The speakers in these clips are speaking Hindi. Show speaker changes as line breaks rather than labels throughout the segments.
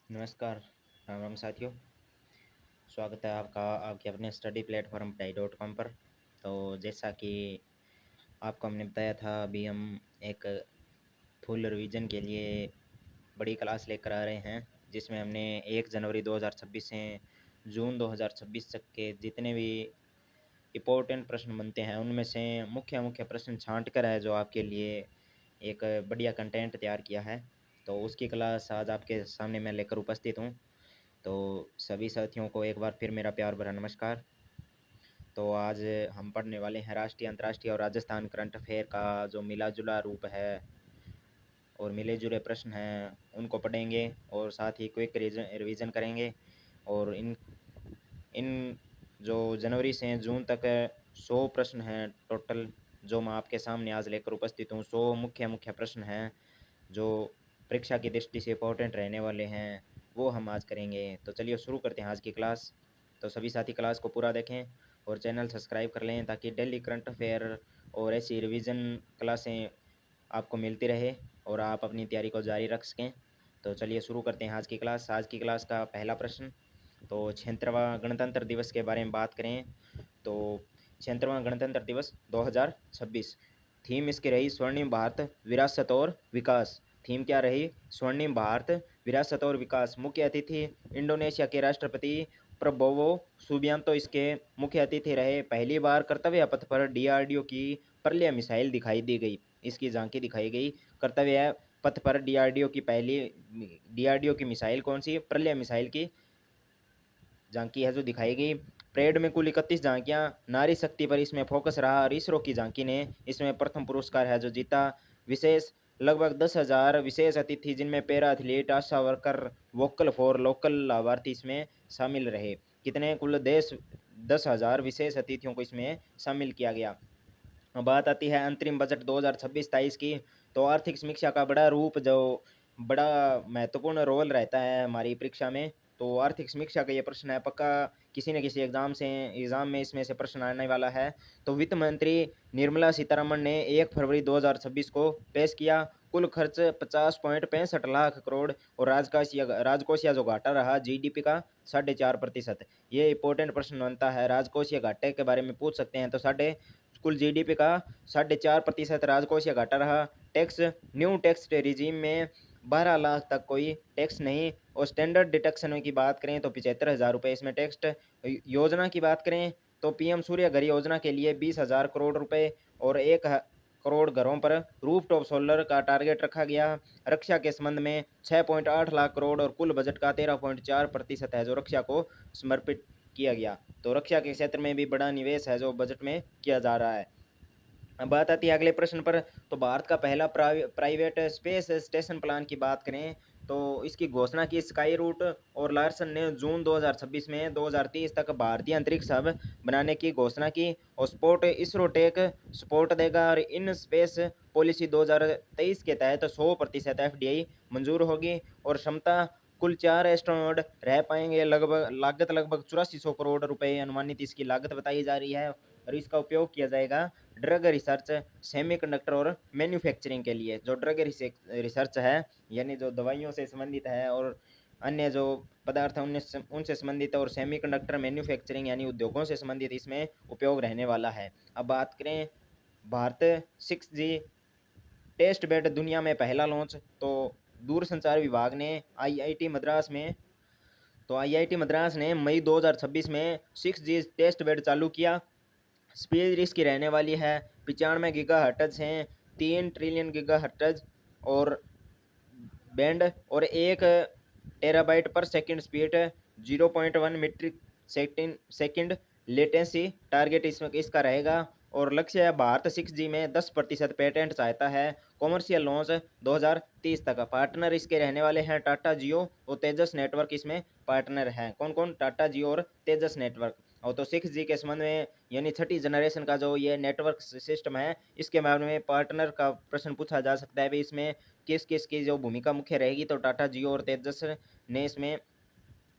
नमस्कार। राम राम साथियों। स्वागत है आपका आपके अपने स्टडी प्लेटफॉर्म पढ़ाई.com पर। तो जैसा कि आपको हमने बताया था, अभी हम एक फुल रिवीजन के लिए बड़ी क्लास लेकर आ रहे हैं, जिसमें हमने 1 जनवरी 2026 से जून 2026 तक के जितने भी इम्पोर्टेंट प्रश्न बनते हैं उनमें से मुख्य मुख्य प्रश्न छांट कर है जो आपके लिए एक बढ़िया कंटेंट तैयार किया है। तो उसकी क्लास आज आपके सामने मैं लेकर उपस्थित हूँ। तो सभी साथियों को एक बार फिर मेरा प्यार भरा नमस्कार। तो आज हम पढ़ने वाले हैं राष्ट्रीय, अंतर्राष्ट्रीय और राजस्थान करंट अफेयर का जो मिला जुला रूप है और मिले जुले प्रश्न हैं उनको पढ़ेंगे और साथ ही क्विक रिवीजन करेंगे। और इन इन जो जनवरी से जून तक 100 प्रश्न हैं टोटल, जो मैं आपके सामने आज लेकर उपस्थित हूँ। 100 मुख्य मुख्य प्रश्न हैं जो परीक्षा की दृष्टि से इम्पोर्टेंट रहने वाले हैं, वो हम आज करेंगे। तो चलिए शुरू करते हैं आज की क्लास। तो सभी साथी क्लास को पूरा देखें और चैनल सब्सक्राइब कर लें ताकि डेली करंट अफेयर और ऐसी रिवीजन क्लासें आपको मिलती रहे और आप अपनी तैयारी को जारी रख सकें। तो चलिए शुरू करते हैं आज की क्लास। आज की क्लास का पहला प्रश्न, तो 76वां गणतंत्र दिवस के बारे में बात करें। तो 76वां गणतंत्र दिवस 2026, थीम इसकी रही स्वर्णिम भारत विरासत और विकास। थीम क्या रही? स्वर्णिम भारत विरासत और विकास। मुख्य अतिथि इंडोनेशिया के राष्ट्रपति प्रबोवो सुबियांतो इसके मुख्य अतिथि रहे। पहली बार कर्तव्य पथ पर डीआरडीओ की प्रलय मिसाइल दिखाई दी गई, इसकी झांकी दिखाई गई। कर्तव्य पथ पर डीआरडीओ की पहली डीआरडीओ की मिसाइल कौन सी? प्रलय मिसाइल की झांकी है जो दिखाई गई। परेड में कुल 31 झांकियां, नारी शक्ति पर इसमें फोकस रहा और इसरो की झांकी ने इसमें प्रथम पुरस्कार है जो जीता। विशेष लगभग 10,000 विशेष अतिथि, जिनमें para athlete, Asha worker, vocal for local लाभार्थी इसमें शामिल रहे। कितने? कुल देश 10,000 विशेष अतिथियों को इसमें शामिल किया गया। बात आती है अंतरिम बजट 2026-23 की। तो आर्थिक समीक्षा का बड़ा रूप, जो बड़ा महत्वपूर्ण रोल रहता है हमारी परीक्षा में। तो आर्थिक समीक्षा का ये प्रश्न है, पक्का किसी न किसी एग्जाम में इसमें से प्रश्न आने वाला है। तो वित्त मंत्री निर्मला सीतारमण ने 1 फरवरी 2026 को पेश किया। कुल खर्च 50.65 लाख करोड़ और राजकोषीय जो घाटा रहा जीडीपी का 4.5%। ये इंपॉर्टेंट प्रश्न बनता है, राजकोषीय घाटे के बारे में पूछ सकते हैं। तो कुल जीडीपी का 4.5% राजकोषीय घाटा रहा। टैक्स, न्यू टैक्स रिजीम में 12 लाख तक कोई टैक्स नहीं। और स्टैंडर्ड डिडक्शन की बात करें तो 75,000 रुपये इसमें टैक्स। योजना की बात करें तो पीएम सूर्य घर योजना के लिए 20,000 करोड़ रुपए और 1 करोड़ घरों पर रूफटॉप सोलर का टारगेट रखा गया। रक्षा के संबंध में 6.8 लाख करोड़ और कुल बजट का 13.4% है जो रक्षा को समर्पित किया गया। तो रक्षा के क्षेत्र में भी बड़ा निवेश है जो बजट में किया जा रहा है। अब बात आती है अगले प्रश्न पर। तो भारत का पहला प्राइवेट स्पेस स्टेशन प्लान की बात करें तो इसकी घोषणा की स्काई रूट और लार्सन ने जून 2026 में 2030 तक भारतीय अंतरिक्ष हब बनाने की घोषणा की। और स्पोर्ट इसरो टेक सपोर्ट देगा और इन स्पेस पॉलिसी 2023 के तहत 100% एफडीआई मंजूर होगी। और क्षमता कुल 4 एस्ट्रोनॉट रह पाएंगे। लागत लगभग 8400 करोड़ रुपए अनुमानित इसकी लागत बताई जा रही है। और इसका उपयोग किया जाएगा ड्रग रिसर्च, सेमीकंडक्टर और मैन्युफैक्चरिंग के लिए। जो ड्रग रिसर्च है यानी जो दवाइयों से संबंधित है और अन्य जो पदार्थ हैं उनसे संबंधित, और सेमीकंडक्टर मैन्युफैक्चरिंग यानी उद्योगों से संबंधित इसमें उपयोग रहने वाला है। अब बात करें भारत 6G टेस्ट बेड दुनिया में पहला लॉन्च। तो दूरसंचार विभाग ने आईआईटी मद्रास ने मई 2026 में 6G टेस्ट बेड चालू किया। स्पीड इसकी रहने वाली है 95 गीगा हर्ट्ज हैं, 3 ट्रिलियन गीगा हर्ट्ज और बैंड और 1 टेराबाइट पर second speed, 0.1 metric second latency target इसमें इसका रहेगा। और लक्ष्य है भारत 6G में 10% पेटेंट चाहता है। कॉमर्शियल लॉन्च 2030 तक। पार्टनर इसके रहने वाले हैं टाटा जियो और तेजस नेटवर्क इसमें पार्टनर हैं। कौन कौन? टाटा जियो और तेजस नेटवर्क। और तो 6G के संबंध में यानी छठी जनरेशन का जो ये नेटवर्क सिस्टम है इसके बारे में पार्टनर का प्रश्न पूछा जा सकता है। भाई इसमें किस किस की जो भूमिका मुख्य रहेगी? तो टाटा जियो और तेजस ने इसमें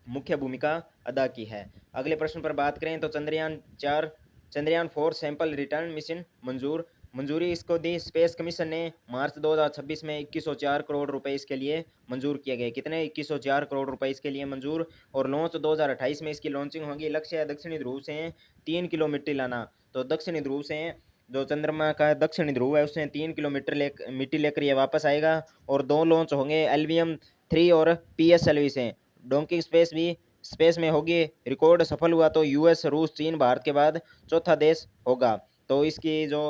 मुख्य भूमिका अदा की है। अगले प्रश्न पर बात करें तो चंद्रयान 4 सैंपल रिटर्न मिशन मंजूर। मंजूरी इसको दी। स्पेस कमीशन ने मार्च 2026 में 2104 करोड़ रुपए इसके लिए मंजूर किए गए। कितने? 2104 करोड़ रुपए इसके लिए मंजूर। और लॉन्च 2028 में इसकी लॉन्चिंग होगी। लक्ष्य है दक्षिणी ध्रुव से 3 किलो मिट्टी लाना। तो दक्षिणी ध्रुव से जो चंद्रमा का दक्षिणी ध्रुव है उससे 3 किलोमीटर मिट्टी लेकर ये वापस आएगा। और 2 लॉन्च होंगे LVM-3 और PSLV से। डोंकिंग स्पेस में होगी। रिकॉर्ड सफल हुआ तो US, रूस, चीन, भारत के बाद चौथा देश होगा। तो इसकी जो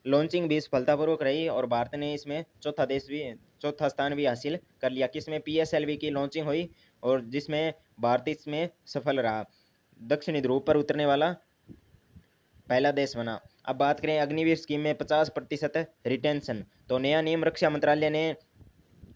लॉन्चिंग भी सफलतापूर्वक रही और भारत ने इसमें चौथा स्थान भी हासिल कर लिया। किसमें? PSLV की लॉन्चिंग हुई और जिसमें भारत इसमें सफल रहा। दक्षिणी ध्रुव पर उतरने वाला पहला देश बना। अब बात करें अग्निवीर स्कीम में 50% रिटेंशन। तो नया नियम रक्षा मंत्रालय ने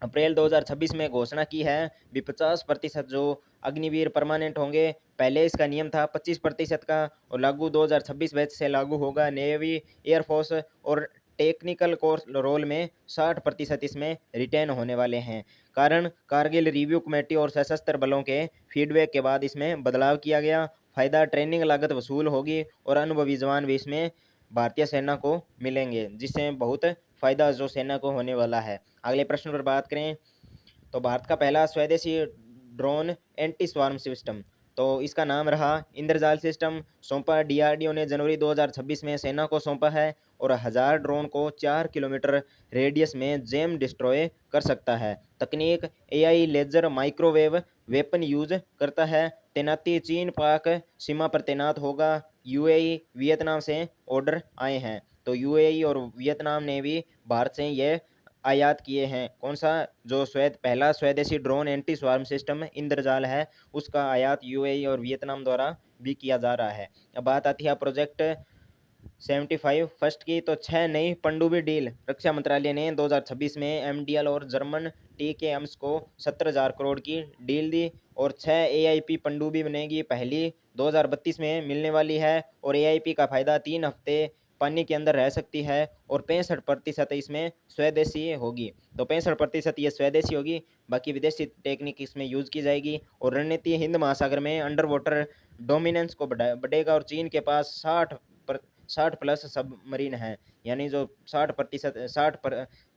अप्रैल 2026 में घोषणा की है भी 50% जो अग्निवीर परमानेंट होंगे। पहले इसका नियम था 25% का और लागू 2026 बैच से लागू होगा। नेवी, एयरफोर्स और टेक्निकल कोर्स रोल में 60% इसमें रिटेन होने वाले हैं। कारण कारगिल रिव्यू कमेटी और सशस्त्र बलों के फीडबैक के बाद इसमें बदलाव किया गया। फायदा ट्रेनिंग लागत वसूल होगी और अनुभवी जवान भी इसमें भारतीय सेना को मिलेंगे, जिससे बहुत फायदा जो सेना को होने वाला है। अगले प्रश्न पर बात करें तो भारत का पहला स्वदेशी ड्रोन एंटी स्वार्म सिस्टम। तो इसका नाम रहा इंद्रजाल सिस्टम। सौंपा DRDO ने जनवरी 2026 में सेना को सौंपा है और 1000 ड्रोन को 4 किलोमीटर रेडियस में जैम डिस्ट्रॉय कर सकता है। तकनीक AI laser microwave weapon use करता है। तैनाती चीन पाक सीमा पर तैनात होगा। UAE, वियतनाम से ऑर्डर आए हैं। तो UAE और वियतनाम ने भी भारत से ये आयात किए हैं। कौन सा? जो पहला स्वदेशी ड्रोन एंटी स्वार्म सिस्टम इंद्रजाल है उसका आयात UAE और वियतनाम द्वारा भी किया जा रहा है। अब बात आती है प्रोजेक्ट 75 फर्स्ट की। तो 6 नई पनडुब्बी डील रक्षा मंत्रालय ने 2026 में MDL और जर्मन TKMs को 17,000 करोड़ की डील दी और 6 AIP पनडुब्बी बनेगी। पहली 2032 में मिलने वाली है और AIP का फायदा 3 हफ्ते पानी के अंदर रह सकती है और 65% इसमें स्वदेशी होगी। तो 65% ये स्वदेशी होगी, बाकी विदेशी टेक्निक इसमें यूज की जाएगी। और रणनीति हिंद महासागर में अंडर वाटर डोमिनेंस को बढ़ेगा और चीन के पास 60 प्लस सबमरीन है। यानी जो 60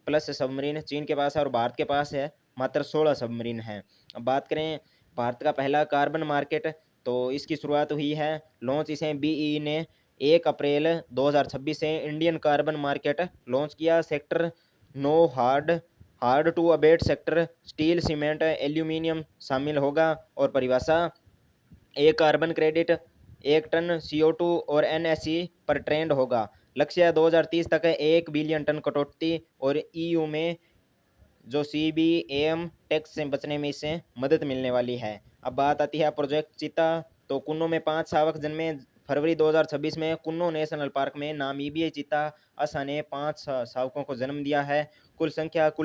प्लस सबमरीन चीन के पास है और भारत के पास है मात्र 16 सबमरीन है। अब बात करें भारत का पहला कार्बन मार्केट। तो इसकी शुरुआत हुई है। लॉन्च इसे BEE ने 1 अप्रैल 2026 से इंडियन कार्बन मार्केट लॉन्च किया। Sector 9 hard to abate sector steel, cement, aluminium शामिल होगा। और परिभाषा: एक कार्बन क्रेडिट 1 टन CO2 और NSE पर ट्रेंड होगा। लक्ष्य 2030 तक 1 बिलियन टन कटौती और EU में जो CBAM टैक्स से बचने में इससे मदद मिलने वाली है। अब बात आती है प्रोजेक्ट चीता। तो कुन्नो में 5 शावक जन्मे। फरवरी 2026 में कुन्नो नेशनल पार्क में नामीबियाई चीता आशा ने 5 शावकों को जन्म दिया है। कुल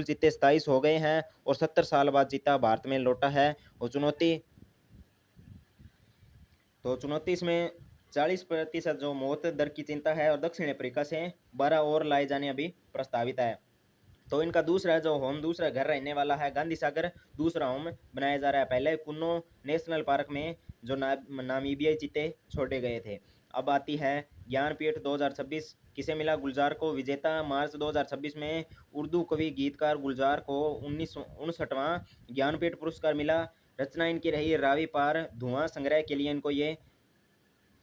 चीते 27 हो गए हैं और 70 साल बाद चीता भारत में लौटा है। और चुनौती इसमें 40% जो मौत दर की चिंता है और दक्षिण अफ्रीका से 12 और लाए जाने अभी प्रस्तावित है। तो इनका दूसरा घर रहने वाला है गांधी सागर। दूसरा होम बनाया जा रहा है। पहले कुन्नो नेशनल पार्क में जो नामीबियाई चीते छोड़े गए थे। अब आती है ज्ञानपीठ 2026 किसे मिला? गुलजार को। विजेता मार्च 2026 में उर्दू कवि गीतकार गुलजार को 1959वां ज्ञानपीठ पुरस्कार मिला। रचना इनकी रही रावी पार धुआं संग्रह के लिए इनको ये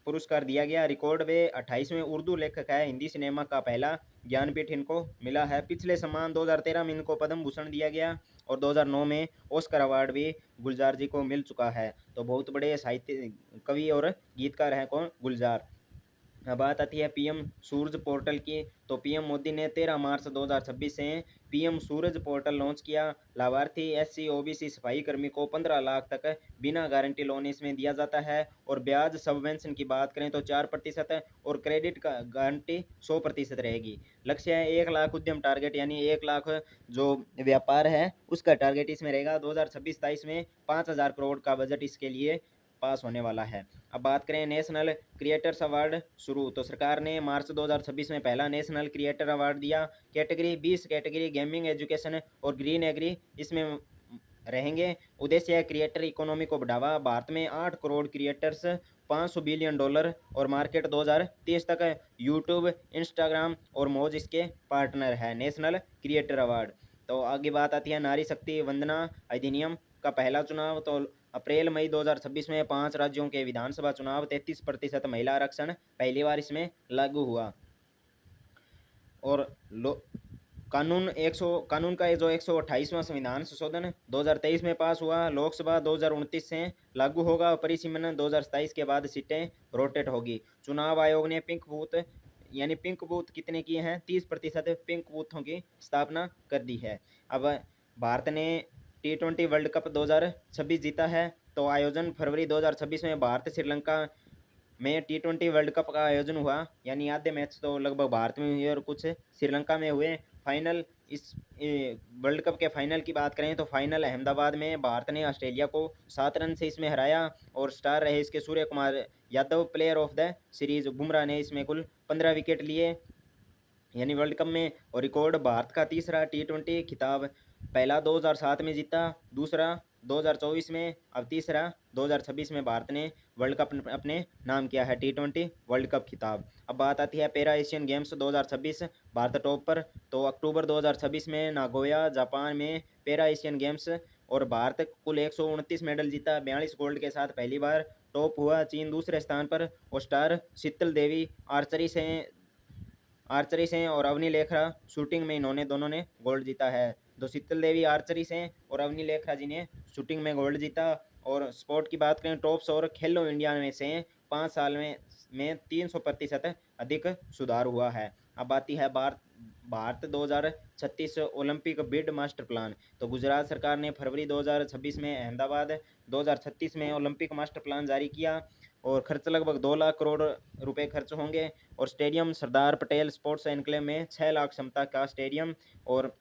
पुरस्कार दिया गया। रिकॉर्ड वे 28वें उर्दू लेखक है। हिंदी सिनेमा का पहला ज्ञानपीठ इनको मिला है। पिछले सम्मान 2013 में इनको पद्म भूषण दिया गया और 2009 में ऑस्कर अवार्ड भी गुलजार जी को मिल चुका है। तो बहुत बड़े साहित्य कवि और गीतकार हैं कौन? गुलजार। बात आती है PM सूरज पोर्टल की। तो PM मोदी ने 13 मार्च 2026 से PM सूरज पोर्टल लॉन्च किया। लाभार्थी SC OBC सफाई कर्मी को 15 लाख तक बिना गारंटी लोन इसमें दिया जाता है। और ब्याज सबवेंशन की बात करें तो 4% और क्रेडिट का गारंटी 100% रहेगी। लक्ष्य है 1 लाख उद्यम टारगेट, यानी 1 लाख जो व्यापार है उसका टारगेट इसमें रहेगा। 2026-27 में 5,000 करोड़ का बजट इसके लिए पास होने वाला है। अब बात करें नेशनल क्रिएटर्स अवार्ड शुरू। तो सरकार ने मार्च 2026 में पहला नेशनल क्रिएटर अवार्ड दिया। कैटेगरी 20 कैटेगरी गेमिंग, एजुकेशन और ग्रीन एग्री इसमें रहेंगे। उद्देश्य है क्रिएटर इकोनॉमी को बढ़ावा। भारत में 8 करोड़ क्रिएटर्स, $500 बिलियन और मार्केट 2030 तक। यूट्यूब, इंस्टाग्राम और मौज इसके पार्टनर है। National creator award. तो आगे बात आती है नारी शक्ति वंदना अधिनियम का पहला चुनाव। तो अप्रैल मई 2026 में 5 राज्यों के विधानसभा चुनाव। 33% महिला आरक्षण पहली बार इसमें लागू हुआ। और कानून का जो 128वां संविधान संशोधन 2023 में पास हुआ। लोकसभा 2029 से लागू होगा। परिसीमन 2027 के बाद सीटें रोटेट होगी। चुनाव आयोग ने पिंक बूथ कितने किए हैं? 30% पिंक बूथों की स्थापना कर दी है। अब भारत ने T20 वर्ल्ड कप 2026 जीता है। तो आयोजन फरवरी 2026 में भारत श्रीलंका में T20 वर्ल्ड कप का आयोजन हुआ। यानी आधे मैच तो लगभग भारत में हुए और कुछ श्रीलंका में हुए। फाइनल इस वर्ल्ड कप के फाइनल की बात करें तो फाइनल अहमदाबाद में भारत ने ऑस्ट्रेलिया को 7 रन से इसमें हराया। और स्टार रहे इसके Surya Kumar Yadav, player of the series. Bumrah ने इसमें कुल 15 विकेट लिए यानी वर्ल्ड कप में। और रिकॉर्ड भारत का तीसरा T20 खिताब। पहला 2007 में जीता, दूसरा 2024 में, अब तीसरा 2026 में भारत ने वर्ल्ड कप अपने नाम किया है T20 वर्ल्ड कप खिताब। अब बात आती है para Asian games 2026। Bharat top पर। तो अक्टूबर 2026 में नागोया जापान में पैरा एशियन गेम्स। और भारत कुल 129 मेडल जीता, 42 गोल्ड के साथ पहली बार टॉप हुआ। चीन दूसरे स्थान पर। और स्टार शीतल देवी आर्चरी से और अवनी लेखरा शूटिंग में, इन्होंने दोनों ने गोल्ड जीता है। तो शीतल देवी आर्चरी से और अवनी लेखरा जी ने शूटिंग में गोल्ड जीता। और स्पोर्ट की बात करें टॉप्स और खेलो इंडिया में से 5 साल में 300% अधिक सुधार हुआ है। अब आती है Bharat 2036 Olympic bid master plan. तो गुजरात सरकार ने फरवरी 2026 में अहमदाबाद 2036 में ओलंपिक मास्टर प्लान जारी किया। और खर्च लगभग 2 लाख करोड़ रुपए खर्च होंगे। और stadium Sardar Patel sports enclave में 6 लाख क्षमता का स्टेडियम। और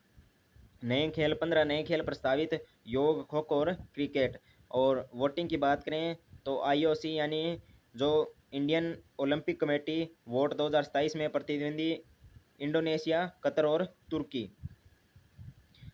15 नए खेल प्रस्तावित, योग, खो खो और क्रिकेट। और वोटिंग की बात करें तो IOC यानी जो इंडियन ओलंपिक कमेटी वोट 2027 में प्रतिद्वंदी इंडोनेशिया, कतर और तुर्की।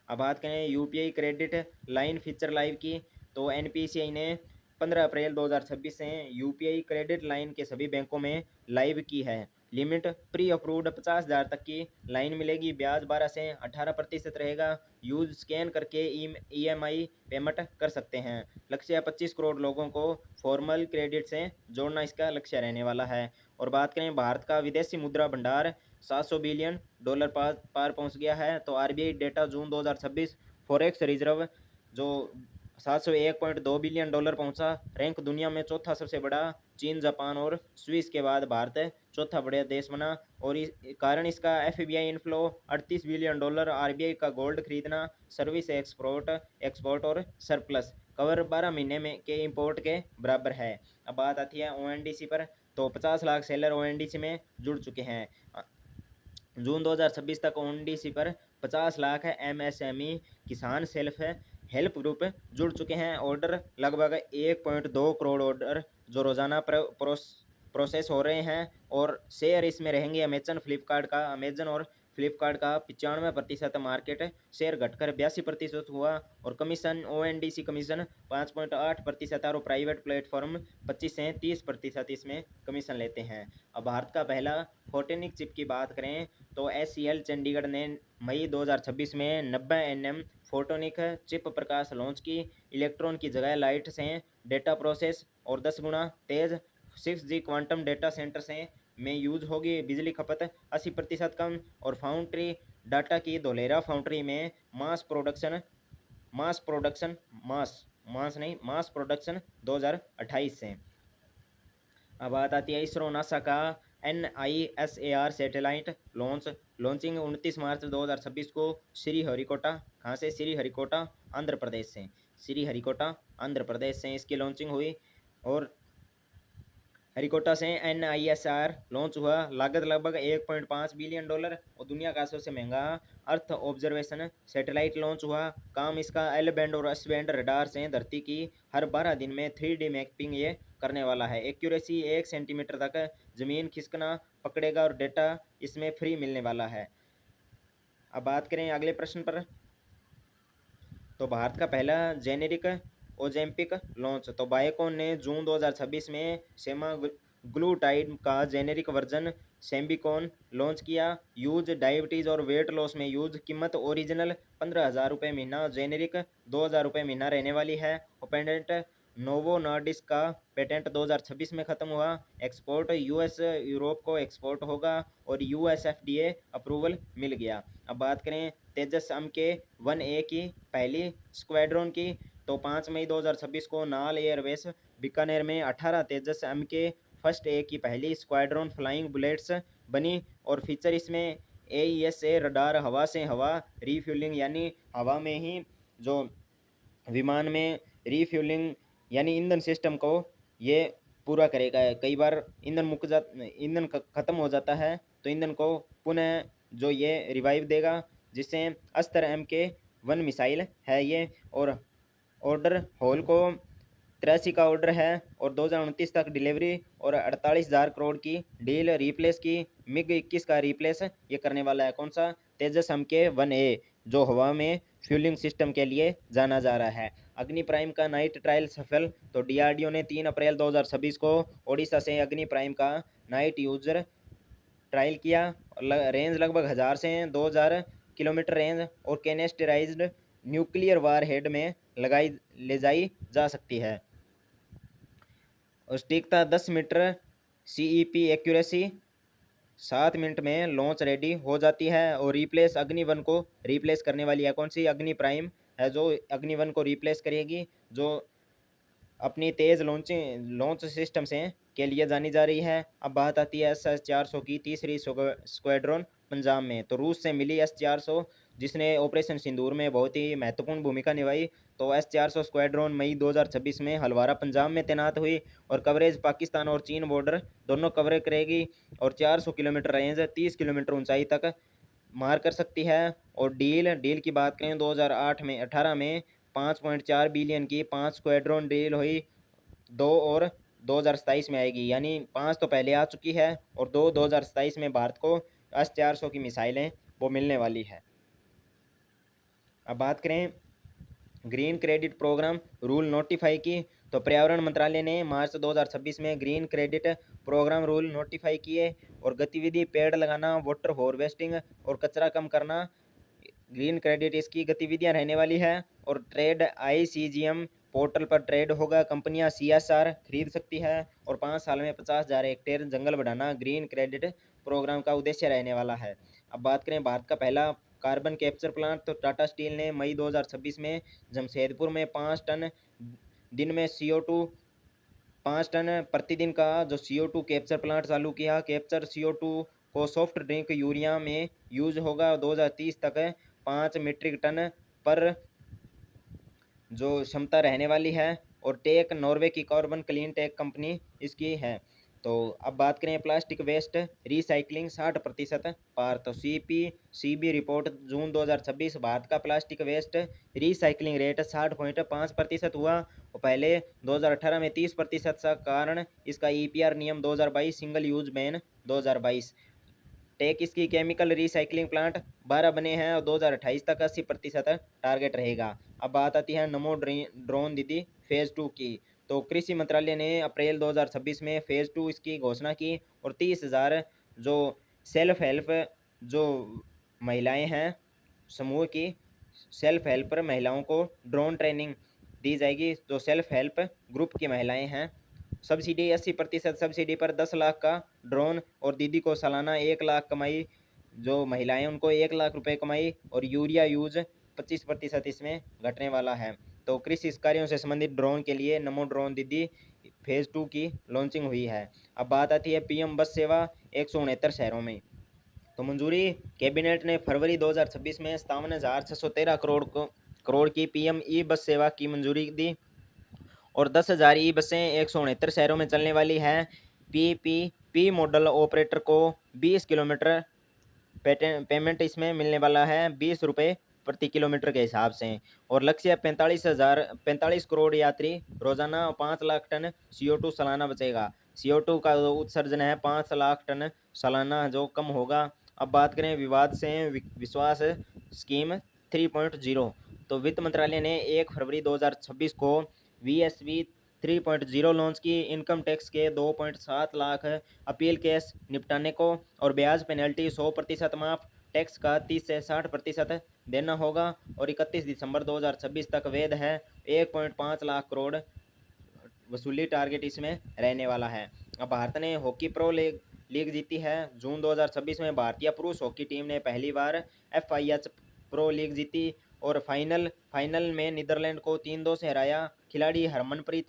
अब बात करें UPI credit line feature live की। तो NPCI ने 15 अप्रैल 2026 से UPI क्रेडिट लाइन के सभी बैंकों में लाइव की है। लिमिट प्री अप्रूव्ड 50,000 तक की लाइन मिलेगी। ब्याज 12 से 18% रहेगा। यूज स्कैन करके EMI पेमेंट कर सकते हैं। लक्ष्य 25 करोड़ लोगों को फॉर्मल क्रेडिट से जोड़ना इसका लक्ष्य रहने वाला है। और बात करें भारत का विदेशी मुद्रा भंडार $700 बिलियन पार पहुंच गया है। तो RBI डेटा जून 2026 फॉरेक्स रिजर्व जो $701.2 बिलियन पहुंचा। रैंक दुनिया में चौथा सबसे बड़ा। चीन, जापान और स्विस के बाद भारत चौथा बड़ा देश बना। और कारण इसका FBI इनफ्लो $38 बिलियन, RBI का गोल्ड खरीदना, सर्विस एक्सपोर्ट और सरप्लस कवर 12 महीने में के इंपोर्ट के बराबर है। अब बात आती है ONDC पर। तो 50 लाख सेलर ONDC में जुड़ चुके हैं। जून 2026 तक ONDC पर 50 लाख MSME किसान सेल्फ हेल्प ग्रुप जुड़ चुके हैं। ऑर्डर लगभग 1.2 करोड़ ऑर्डर जो रोजाना प्रोसेस हो रहे हैं। और शेयर इसमें रहेंगे अमेजन और फ्लिपकार्ट का 95% मार्केट शेयर घटकर 82% हुआ। और कमीशन ONDC कमीशन 5.8% और प्राइवेट प्लेटफॉर्म 25 से 30% इसमें कमीशन लेते हैं। अब भारत का पहला फोटोनिक चिप की बात करें तो SCL चंडीगढ़ ने मई 2026 में 90 nm फोटोनिक चिप प्रकाश लॉन्च की। इलेक्ट्रॉन की जगह लाइट से डेटा प्रोसेस और 10 गुना तेज 6G क्वांटम डेटा सेंटर से में यूज होगी। बिजली खपत 80% कम। और फाउंड्री डाटा की धोलेरा फाउंड्री में मास प्रोडक्शन 2028 से। अब बात आती है इसरो नासा का NISAR सैटेलाइट लॉन्चिंग 29 मार्च 2026 को श्रीहरिकोटा। कहाँ से? श्रीहरिकोटा आंध्र प्रदेश से। श्रीहरिकोटा आंध्र प्रदेश से इसकी लॉन्चिंग हुई। और हरिकोटा से NISR लॉन्च हुआ। लागत लगभग $1.5 बिलियन और दुनिया का सबसे महंगा अर्थ ऑब्जर्वेशन सैटेलाइट लॉन्च हुआ। काम इसका L बैंड और S बैंड रडार से धरती की हर 12 दिन में 3D मैपिंग ये करने वाला है। एक्यूरेसी 1 सेंटीमीटर तक जमीन खिसकना पकड़ेगा और डेटा इसमें फ्री मिलने वाला है। अब बात करें अगले प्रश्न पर। तो भारत का पहला जेनेरिक ओजेम्पिक लॉन्च। तो बायोकॉन ने जून 2026 में सेमाग्लूटाइड का जेनेरिक वर्जन सेम्बिकॉन लॉन्च किया। यूज डायबिटीज़ और वेट लॉस में यूज। कीमत ओरिजिनल 15,000 रुपये महीना, जेनेरिक 2,000 रुपये महीना रहने वाली है। और पेटेंट नोवो नॉर्डिस्क का पेटेंट 2026 में ख़त्म हुआ। एक्सपोर्ट यूएस यूरोप को एक्सपोर्ट होगा और यूएस एफडीए अप्रूवल मिल गया। अब बात करें तेजस एम के 1A की पहली स्क्वाड्रन की। तो 5 मई 2026 को नाल एयरबेस बीकानेर में 18 तेजस एम के फर्स्ट ए की पहली स्क्वाड्रन फ्लाइंग बुलेट्स बनी। और फीचर इसमें AESA रडार, हवा से हवा रीफ्यूलिंग, यानी हवा में ही जो विमान में रीफ्यूलिंग यानी ईंधन सिस्टम को ये पूरा करेगा। कई बार ईंधन ख़त्म हो जाता है तो ईंधन को पुनः जो ये रिवाइव देगा, जिससे अस्त्र MK-1 मिसाइल है ये। और ऑर्डर हॉल को 83 का ऑर्डर है और 2029 तक डिलीवरी। और 48,000 करोड़ की डील रिप्लेस की। MiG-21 का रिप्लेस ये करने वाला है कौन सा? तेजस MK-1A, जो हवा में फ्यूलिंग सिस्टम के लिए जाना जा रहा है। अग्नि प्राइम का नाइट ट्रायल सफल। तो DRDO ने 3 अप्रैल 2026 को ओडिशा से अग्नि प्राइम का नाइट यूजर ट्रायल किया। रेंज लगभग 1000 से 2000 किलोमीटर रेंज और कैनेस्टराइज्ड न्यूक्लियर वार हेड में ले जाई जा सकती है। और सटीकता 10 मीटर, CEP एक्यूरेसी 7 मिनट में लॉन्च रेडी हो जाती है। और रिप्लेस अग्नि-1 को रिप्लेस करने वाली है कौन सी? अग्नि प्राइम है जो अग्नि-1 को रिप्लेस करेगी, जो अपनी तेज़ लॉन्च सिस्टम से के लिए जानी जा रही है। अब बात आती है SS-400 की तीसरी स्क्वाड्रन पंजाब में। तो रूस से मिली S-400, जिसने ऑपरेशन सिंदूर में बहुत ही महत्वपूर्ण भूमिका निभाई। तो S-400 स्क्वाड्रन मई 2026 में हलवारा पंजाब में तैनात हुई और कवरेज पाकिस्तान और चीन बॉर्डर दोनों कवर करेगी। और 400 किलोमीटर रेंज, 30 किलोमीटर ऊंचाई तक मार कर सकती है। और डील की बात करें 2018 में 5.4 बिलियन की 5 स्क्वाड्रन डील हुई। 2 और 2027 में आएगी, यानी 5 तो पहले आ चुकी है और 2027 में भारत को S-400 की मिसाइलें वो मिलने वाली है। अब बात करें green credit program rule notify की। तो पर्यावरण मंत्रालय ने मार्च 2026 में green credit program rule notify किए। और गतिविधि पेड़ लगाना, वाटर हार्वेस्टिंग और कचरा कम करना, ग्रीन क्रेडिट इसकी गतिविधियां रहने वाली है। और ट्रेड ICGM पोर्टल पर ट्रेड होगा। कंपनियां CSR खरीद सकती है। और 5 साल में 50,000 हेक्टेयर जंगल बढ़ाना ग्रीन क्रेडिट प्रोग्राम का उद्देश्य रहने वाला है। अब बात करें भारत का पहला कार्बन कैप्चर प्लांट। तो टाटा स्टील ने मई 2026 में जमशेदपुर में 5 टन दिन में CO2 5 टन प्रतिदिन का जो CO2 कैप्चर प्लांट चालू किया। कैप्चर CO2 को सॉफ्ट ड्रिंक यूरिया में यूज होगा। 2030 तक 5 मीट्रिक टन पर जो क्षमता रहने वाली है। और टेक नॉर्वे की कार्बन क्लीन टेक कंपनी इसकी है। तो अब बात करें प्लास्टिक वेस्ट रिसाइकलिंग 60% पार। तो CPCB रिपोर्ट जून 2026, भारत का प्लास्टिक वेस्ट रिसाइकलिंग रेट 60.5% हुआ। और पहले 2018 में 30% था। कारण इसका EPR नियम 2022, सिंगल यूज बैन 2022। टेक इसकी केमिकल रिसाइकलिंग प्लांट 12 बने हैं और 2028 तक 80% टारगेट रहेगा। अब बात आती है नमो ड्रोन दीदी फेज़ 2 की। तो कृषि मंत्रालय ने अप्रैल 2026 में फेज़ 2 इसकी घोषणा की। और 30,000 जो सेल्फ हेल्प जो महिलाएं हैं समूह की सेल्फ हेल्प महिलाओं को ड्रोन ट्रेनिंग दी जाएगी। जो सेल्फ हेल्प ग्रुप की महिलाएं हैं, सब्सिडी 80% सब्सिडी पर 10 लाख का ड्रोन। और दीदी को सालाना 1 लाख कमाई, जो महिलाएं उनको 1 लाख रुपए कमाई। और यूरिया यूज 25% इसमें घटने वाला है। तो कृषि कार्यों से संबंधित ड्रोन के लिए नमो ड्रोन दीदी फेज़ 2 की लॉन्चिंग हुई है। अब बात आती है PM बस सेवा 169 शहरों में। तो मंजूरी कैबिनेट ने फरवरी 2026 में 57,613 करोड़ की PM ई बस सेवा की मंजूरी दी। और 10,000 ई बसें 169 शहरों में चलने वाली है। PPP मॉडल ऑपरेटर को 20 किलोमीटर पेमेंट इसमें मिलने वाला है, 20 रुपये प्रति किलोमीटर के हिसाब से। और लक्ष्य 45 करोड़ यात्री रोजाना, 5 लाख टन CO2 सालाना बचेगा। CO2 का जो उत्सर्जन है 5 लाख टन सालाना जो कम होगा। अब बात करें विवाद से विश्वास स्कीम 3.0। तो वित्त मंत्रालय ने 1 फरवरी 2026 को VSV 3.0 लॉन्च की। इनकम टैक्स के 2.7 लाख अपील केस निपटाने को और ब्याज पेनल्टी 100% माफ, टैक्स का 30 से 60% देना होगा और 31 दिसंबर 2026 तक वैध है। 1.5 लाख करोड़ वसूली टारगेट इसमें रहने वाला है। अब भारत ने हॉकी प्रो लीग जीती है। जून 2026 में भारतीय पुरुष हॉकी टीम ने पहली बार FIH प्रो लीग जीती और फाइनल में नीदरलैंड को 3-2 से हराया। खिलाड़ी हरमनप्रीत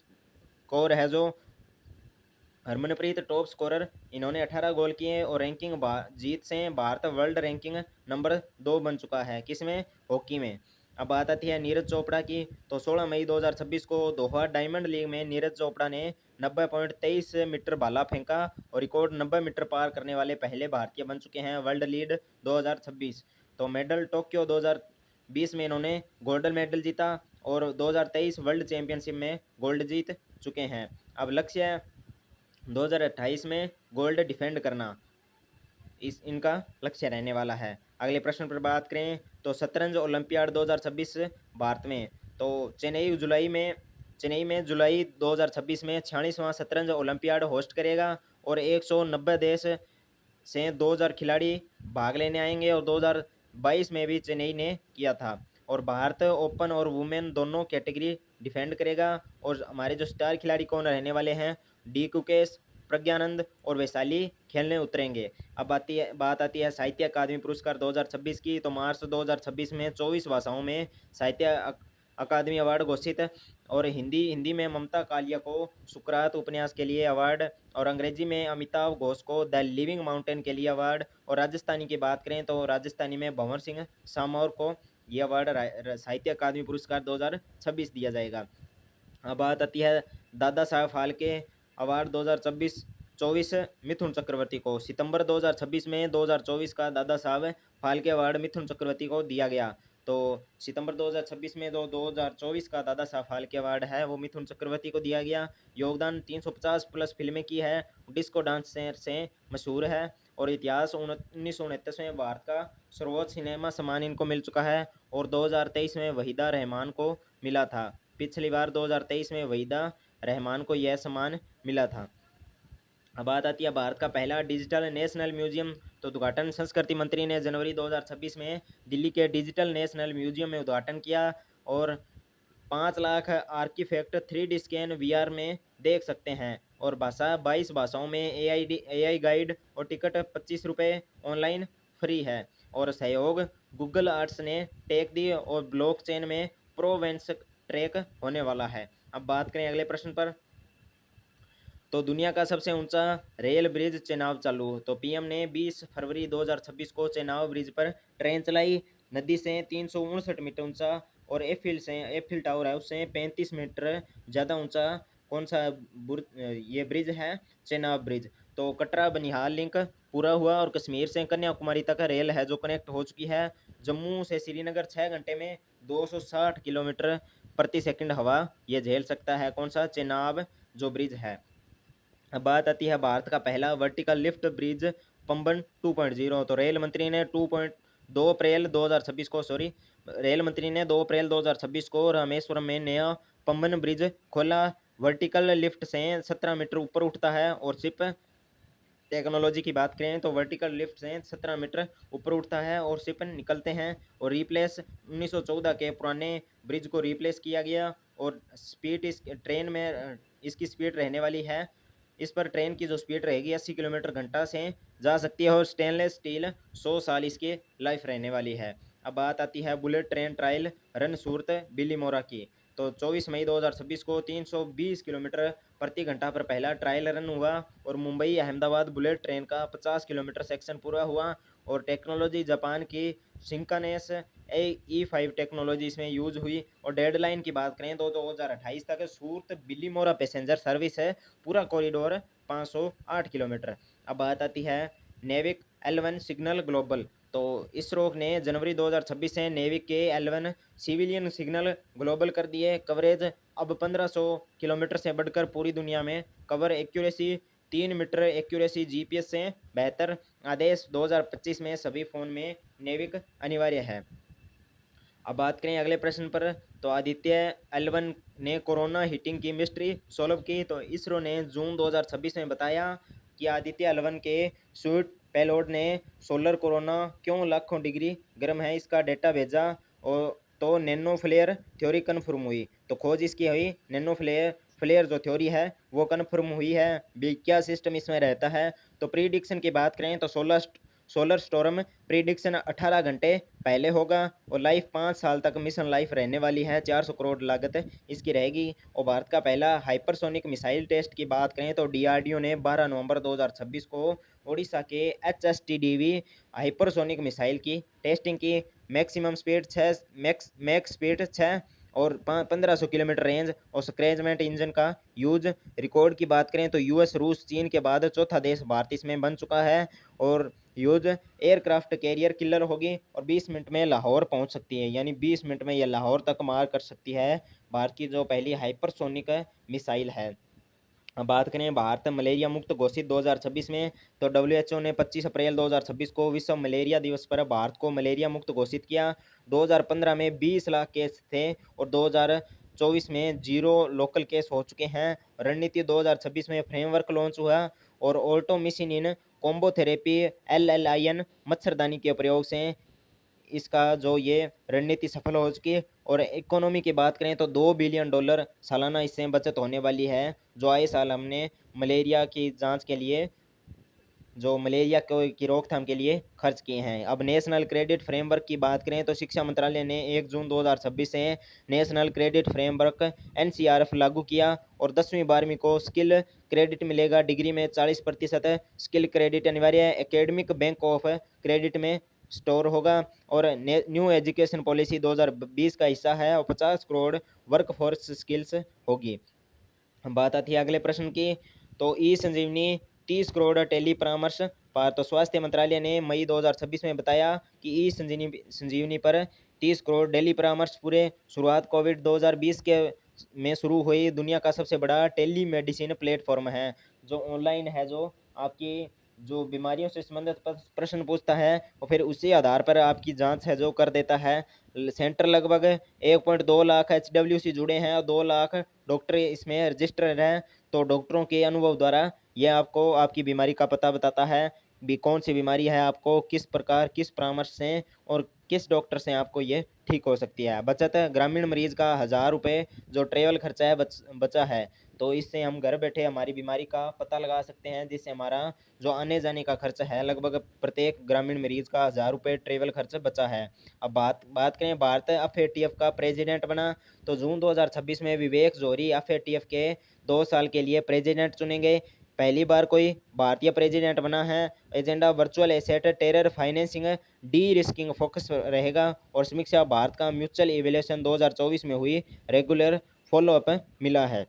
टॉप स्कोरर, इन्होंने 18 गोल किए और रैंकिंग जीत से भारत वर्ल्ड रैंकिंग नंबर 2 बन चुका है। किसमें? हॉकी में। अब बात आती है नीरज चोपड़ा की। तो 16 मई 2026 को दोहा डायमंड लीग में नीरज चोपड़ा ने 90.23 मीटर भाला फेंका और रिकॉर्ड 90 मीटर पार करने वाले पहले भारतीय बन चुके हैं। World lead 2026। तो मेडल टोक्यो 2020 में इन्होंने गोल्डन मेडल जीता और 2023 वर्ल्ड चैंपियनशिप में गोल्ड जीत चुके हैं। अब लक्ष्य 2028 में गोल्ड डिफेंड करना इनका लक्ष्य रहने वाला है। अगले प्रश्न पर बात करें तो शतरंज ओलंपियाड 2026 भारत में। तो चेन्नई में जुलाई 2026 में 46वां शतरंज ओलंपियाड होस्ट करेगा और 190 देश से 2000 खिलाड़ी भाग लेने आएंगे और 2022 में भी चेन्नई ने किया था। और भारत ओपन और वुमेन दोनों कैटेगरी डिफेंड करेगा। और हमारे जो स्टार खिलाड़ी कौन रहने वाले हैं? डी कुकेश, प्रज्ञानंद और वैशाली खेलने उतरेंगे। अब बात आती है साहित्य अकादमी पुरस्कार 2026 की। तो मार्च 2026 में 24 भाषाओं में साहित्य अकादमी अवार्ड घोषित और हिंदी में ममता कालिया को सुकरात उपन्यास के लिए अवार्ड और अंग्रेजी में अमिताभ घोष को द लिविंग माउंटेन के लिए अवार्ड। और राजस्थानी की बात करें तो राजस्थानी में भंवर सिंह सामौर को ये अवार्ड साहित्य अकादमी पुरस्कार 2026 दिया जाएगा। अब बात आती है दादा साहब फाल्के अवार्ड 2024 मिथुन चक्रवर्ती को। सितंबर 2026 में 2024 का दादा साहब फाल्के अवार्ड मिथुन चक्रवर्ती को दिया गया। तो सितंबर 2026 में 2024 का दादा साहब फाल्के अवार्ड है वो मिथुन चक्रवर्ती को दिया गया। योगदान 350 प्लस फिल्में की है। डिस्को डांस से मशहूर है और इतिहास 1969 में भारत का सर्वोच्च सिनेमा सम्मान इनको मिल चुका है और 2023 में वहीदा रहमान को मिला था। पिछली बार 2023 में वहीदा रहमान को यह सम्मान मिला था। अब बात आती है भारत का पहला डिजिटल नेशनल म्यूजियम। तो उद्घाटन संस्कृति मंत्री ने जनवरी 2026 में दिल्ली के डिजिटल नेशनल म्यूजियम में उद्घाटन किया और 5 lakh artefact 3D scan VR में देख सकते हैं और 22 भाषाओं में AI गाइड और टिकट 25 रुपये ऑनलाइन फ्री है। और सहयोग गूगल आर्ट्स ने टेक दी और ब्लॉकचेन में प्रोवेंस ट्रैक होने वाला है। अब बात करें अगले प्रश्न पर। तो दुनिया का सबसे ऊंचा रेल ब्रिज चेनाब चालू। तो PM ने 20 फरवरी 2026 को चेनाब ब्रिज पर ट्रेन चलाई। नदी से 359 मीटर ऊंचा और एफिल टावर है उससे 35 मीटर ज़्यादा ऊंचा कौन सा ये ब्रिज है? चेनाब ब्रिज। तो कटरा बनिहाल लिंक पूरा हुआ और कश्मीर से कन्याकुमारी तक रेल है जो कनेक्ट हो चुकी है। जम्मू से श्रीनगर 6 घंटे में 260 किलोमीटर प्रति सेकंड हवा ये झेल सकता है। कौन सा? चेनाब जो ब्रिज है। अब बात आती है भारत का पहला वर्टिकल लिफ्ट ब्रिज पंबन 2.0। तो रेल मंत्री ने 2 अप्रैल 2026 को रेल मंत्री ने 2 अप्रैल 2026 को रामेश्वरम में नया पंबन ब्रिज खोला। वर्टिकल लिफ्ट से 17 मीटर ऊपर उठता है और शिप टेक्नोलॉजी की बात करें तो वर्टिकल लिफ्ट से 17 मीटर ऊपर उठता है और शिप निकलते हैं और रिप्लेस 1914 के पुराने ब्रिज को रिप्लेस किया गया और स्पीड इस ट्रेन में इसकी स्पीड रहने वाली है। इस पर ट्रेन की जो स्पीड रहेगी 80 किलोमीटर घंटा से जा सकती है और स्टेनलेस स्टील 100 साल इसकी लाइफ रहने वाली है। अब बात आती है बुलेट ट्रेन ट्रायल रन सूरत बिलीमोरा की। तो 24 मई 2026 को 320 किलोमीटर प्रति घंटा पर पहला ट्रायल रन हुआ और मुंबई अहमदाबाद बुलेट ट्रेन का 50 किलोमीटर सेक्शन पूरा हुआ और टेक्नोलॉजी जापान की शिंकानेस E5 टेक्नोलॉजी इसमें यूज हुई। और डेडलाइन की बात करें तो 2028 तक सूरत बिलीमोरा पैसेंजर सर्विस है पूरा कॉरिडोर 508 किलोमीटर। अब बात आती है नेविक L1 सिग्नल ग्लोबल। तो इसरो ने जनवरी 2026 से नेविक के L1 सिविलियन सिग्नल ग्लोबल कर दिए। कवरेज अब 1500 किलोमीटर से बढ़कर पूरी दुनिया में cover accuracy 3 metre accuracy GPS से बेहतर। आदेश 2025 में सभी फ़ोन में नेविक अनिवार्य है। अब बात करें अगले प्रश्न पर, तो आदित्य L1 ने कोरोना हीटिंग की मिस्ट्री सॉल्व की। तो इसरो ने जून 2026 में बताया कि आदित्य L1 के स्वीट पेलोड ने सोलर कोरोना क्यों लाखों डिग्री गर्म है इसका डेटा भेजा, और तो नैनो फ्लेयर थ्योरी कन्फर्म हुई। तो खोज इसकी हुई नैनो फ्लेयर फ्लेयर जो थ्योरी है वो कन्फर्म हुई है। क्या सिस्टम इसमें रहता है, तो प्रीडिक्शन की बात करें तो सोलर स्टॉर्म प्रीडिक्शन 18 घंटे पहले होगा, और लाइफ 5 साल तक मिशन लाइफ रहने वाली है। 400 करोड़ लागत इसकी रहेगी। और भारत का पहला हाइपरसोनिक मिसाइल टेस्ट की बात करें तो डीआरडीओ ने 12 नवंबर 2026 को ओडिशा के HSTDV हाइपरसोनिक मिसाइल की टेस्टिंग की। मैक्सिमम स्पीड 6 मैक्स स्पीड 6 और 1500 किलोमीटर रेंज और स्क्रैचमेंट इंजन का यूज। रिकॉर्ड की बात करें तो यूएस रूस चीन के बाद चौथा देश भारत इसमें बन चुका है। और यूज एयरक्राफ्ट कैरियर किलर होगी और 20 मिनट में लाहौर पहुंच सकती है, यानी 20 मिनट में यह लाहौर तक मार कर सकती है। भारत की जो पहली हाइपरसोनिक मिसाइल है। अब बात करें भारत मलेरिया मुक्त घोषित 2026 में, तो डब्ल्यूएचओ ने 25 अप्रैल 2026 को विश्व मलेरिया दिवस पर भारत को मलेरिया मुक्त घोषित किया। 2015 में 20 लाख केस थे और 2024 में 0 लोकल केस हो चुके हैं। रणनीति 2026 में फ्रेमवर्क लॉन्च हुआ, और ऑल्टोमिसिन इन कॉम्बो थेरेपी LLIN मच्छरदानी के प्रयोग से इसका जो ये रणनीति सफल हो चुकी है। और इकोनॉमी की बात करें तो $2 बिलियन सालाना इससे बचत होने वाली है, जो आए साल हमने मलेरिया की जांच के लिए, जो मलेरिया की रोकथाम के लिए खर्च किए हैं। अब नेशनल क्रेडिट फ्रेमवर्क की बात करें तो शिक्षा मंत्रालय ने 1 जून 2026 से नेशनल क्रेडिट फ्रेमवर्क NCRF लागू किया, और 10वीं 12वीं को स्किल क्रेडिट मिलेगा। डिग्री में 40% स्किल क्रेडिट अनिवार्य है। एकेडमिक बैंक ऑफ क्रेडिट में स्टोर होगा, और न्यू एजुकेशन पॉलिसी 2020 का हिस्सा है, और 50 करोड़ वर्कफोर्स स्किल्स होगी। बात आती है अगले प्रश्न की, तो ई संजीवनी 30 करोड़ टेली परामर्श पर, तो स्वास्थ्य मंत्रालय ने मई 2026 में बताया कि ई संजीवनी पर 30 करोड़ डेली परामर्श पूरे शुरुआत कोविड 2020 के में शुरू हुई दुनिया का सबसे बड़ा टेली मेडिसिन प्लेटफॉर्म है, जो ऑनलाइन है, जो आपकी जो बीमारियों से संबंधित प्रश्न पूछता है और फिर उसी आधार पर आपकी जांच है जो कर देता है। सेंटर लगभग 1.2 लाख HWC जुड़े हैं और 2 लाख डॉक्टर इसमें रजिस्टर्ड हैं। तो डॉक्टरों के अनुभव द्वारा यह आपको आपकी बीमारी का पता बताता है, भी कौन सी बीमारी है, आपको किस प्रकार किस परामर्श से और किस डॉक्टर से आपको ये ठीक हो सकती है। बचत ग्रामीण मरीज का 1000 रुपये जो ट्रेवल खर्चा है बचा है, तो इससे हम घर बैठे हमारी बीमारी का पता लगा सकते हैं, जिससे हमारा जो आने जाने का खर्च है लगभग प्रत्येक ग्रामीण मरीज का 1000 रुपये ट्रेवल खर्च बचा है। अब बात करें भारत FATF का प्रेसिडेंट बना, तो जून 2026 में विवेक जोहरी FATF के 2 साल के लिए प्रेसिडेंट चुने गए। पहली बार कोई भारतीय प्रेसिडेंट बना है। Agenda virtual asset terror financing D risking focus रहेगा, और समीक्षा भारत का म्यूचुअल इवेल्यूशन 2024 में हुई रेगुलर फॉलोअप मिला है।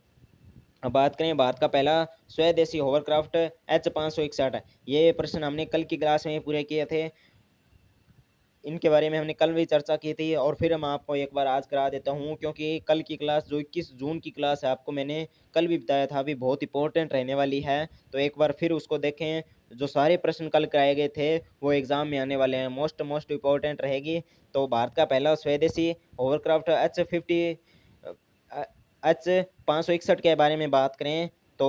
अब बात करें भारत का पहला स्वदेशी होवरक्राफ्ट H561, ये प्रश्न हमने कल की क्लास में पूरे किए थे, इनके बारे में हमने कल भी चर्चा की थी, और फिर मैं आपको एक बार आज करा देता हूं, क्योंकि कल की क्लास जो 21 जून की क्लास है आपको मैंने कल भी बताया था, अभी बहुत इंपॉर्टेंट रहने वाली है। तो एक बार फिर उसको देखें, जो सारे प्रश्न कल कराए गए थे वो एग्जाम में आने वाले हैं, मोस्ट इंपॉर्टेंट रहेगी। तो भारत का पहला स्वदेशी होवरक्राफ्ट H561 के बारे में बात करें तो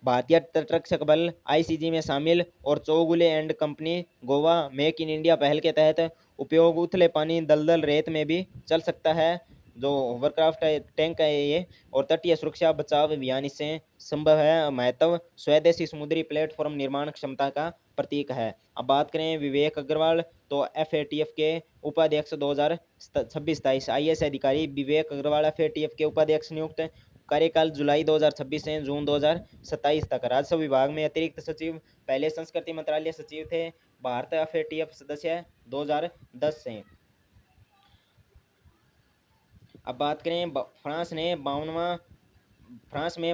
भारतीय तटरक्षक बल ICG में शामिल, और Chowgule and company Goa make in India पहल के तहत उपयोग उथले पानी दलदल रेत में भी चल सकता है, जो होवरक्राफ्ट टैंक है ये, और तटीय सुरक्षा बचाव अभियान इससे संभव है। महत्व स्वदेशी समुद्री प्लेटफॉर्म निर्माण क्षमता का प्रतीक है। अब बात करें विवेक अग्रवाल, तो FATF के उपाध्यक्ष 2026-27 IAS अधिकारी विवेक अग्रवाल FATF के उपाध्यक्ष नियुक्त। कार्यकाल जुलाई 2026 से जून 2027 तक। राजस्व विभाग में अतिरिक्त सचिव, पहले संस्कृति मंत्रालय सचिव थे। भारत FATF सदस्य 2010 से। अब बात करें फ्रांस में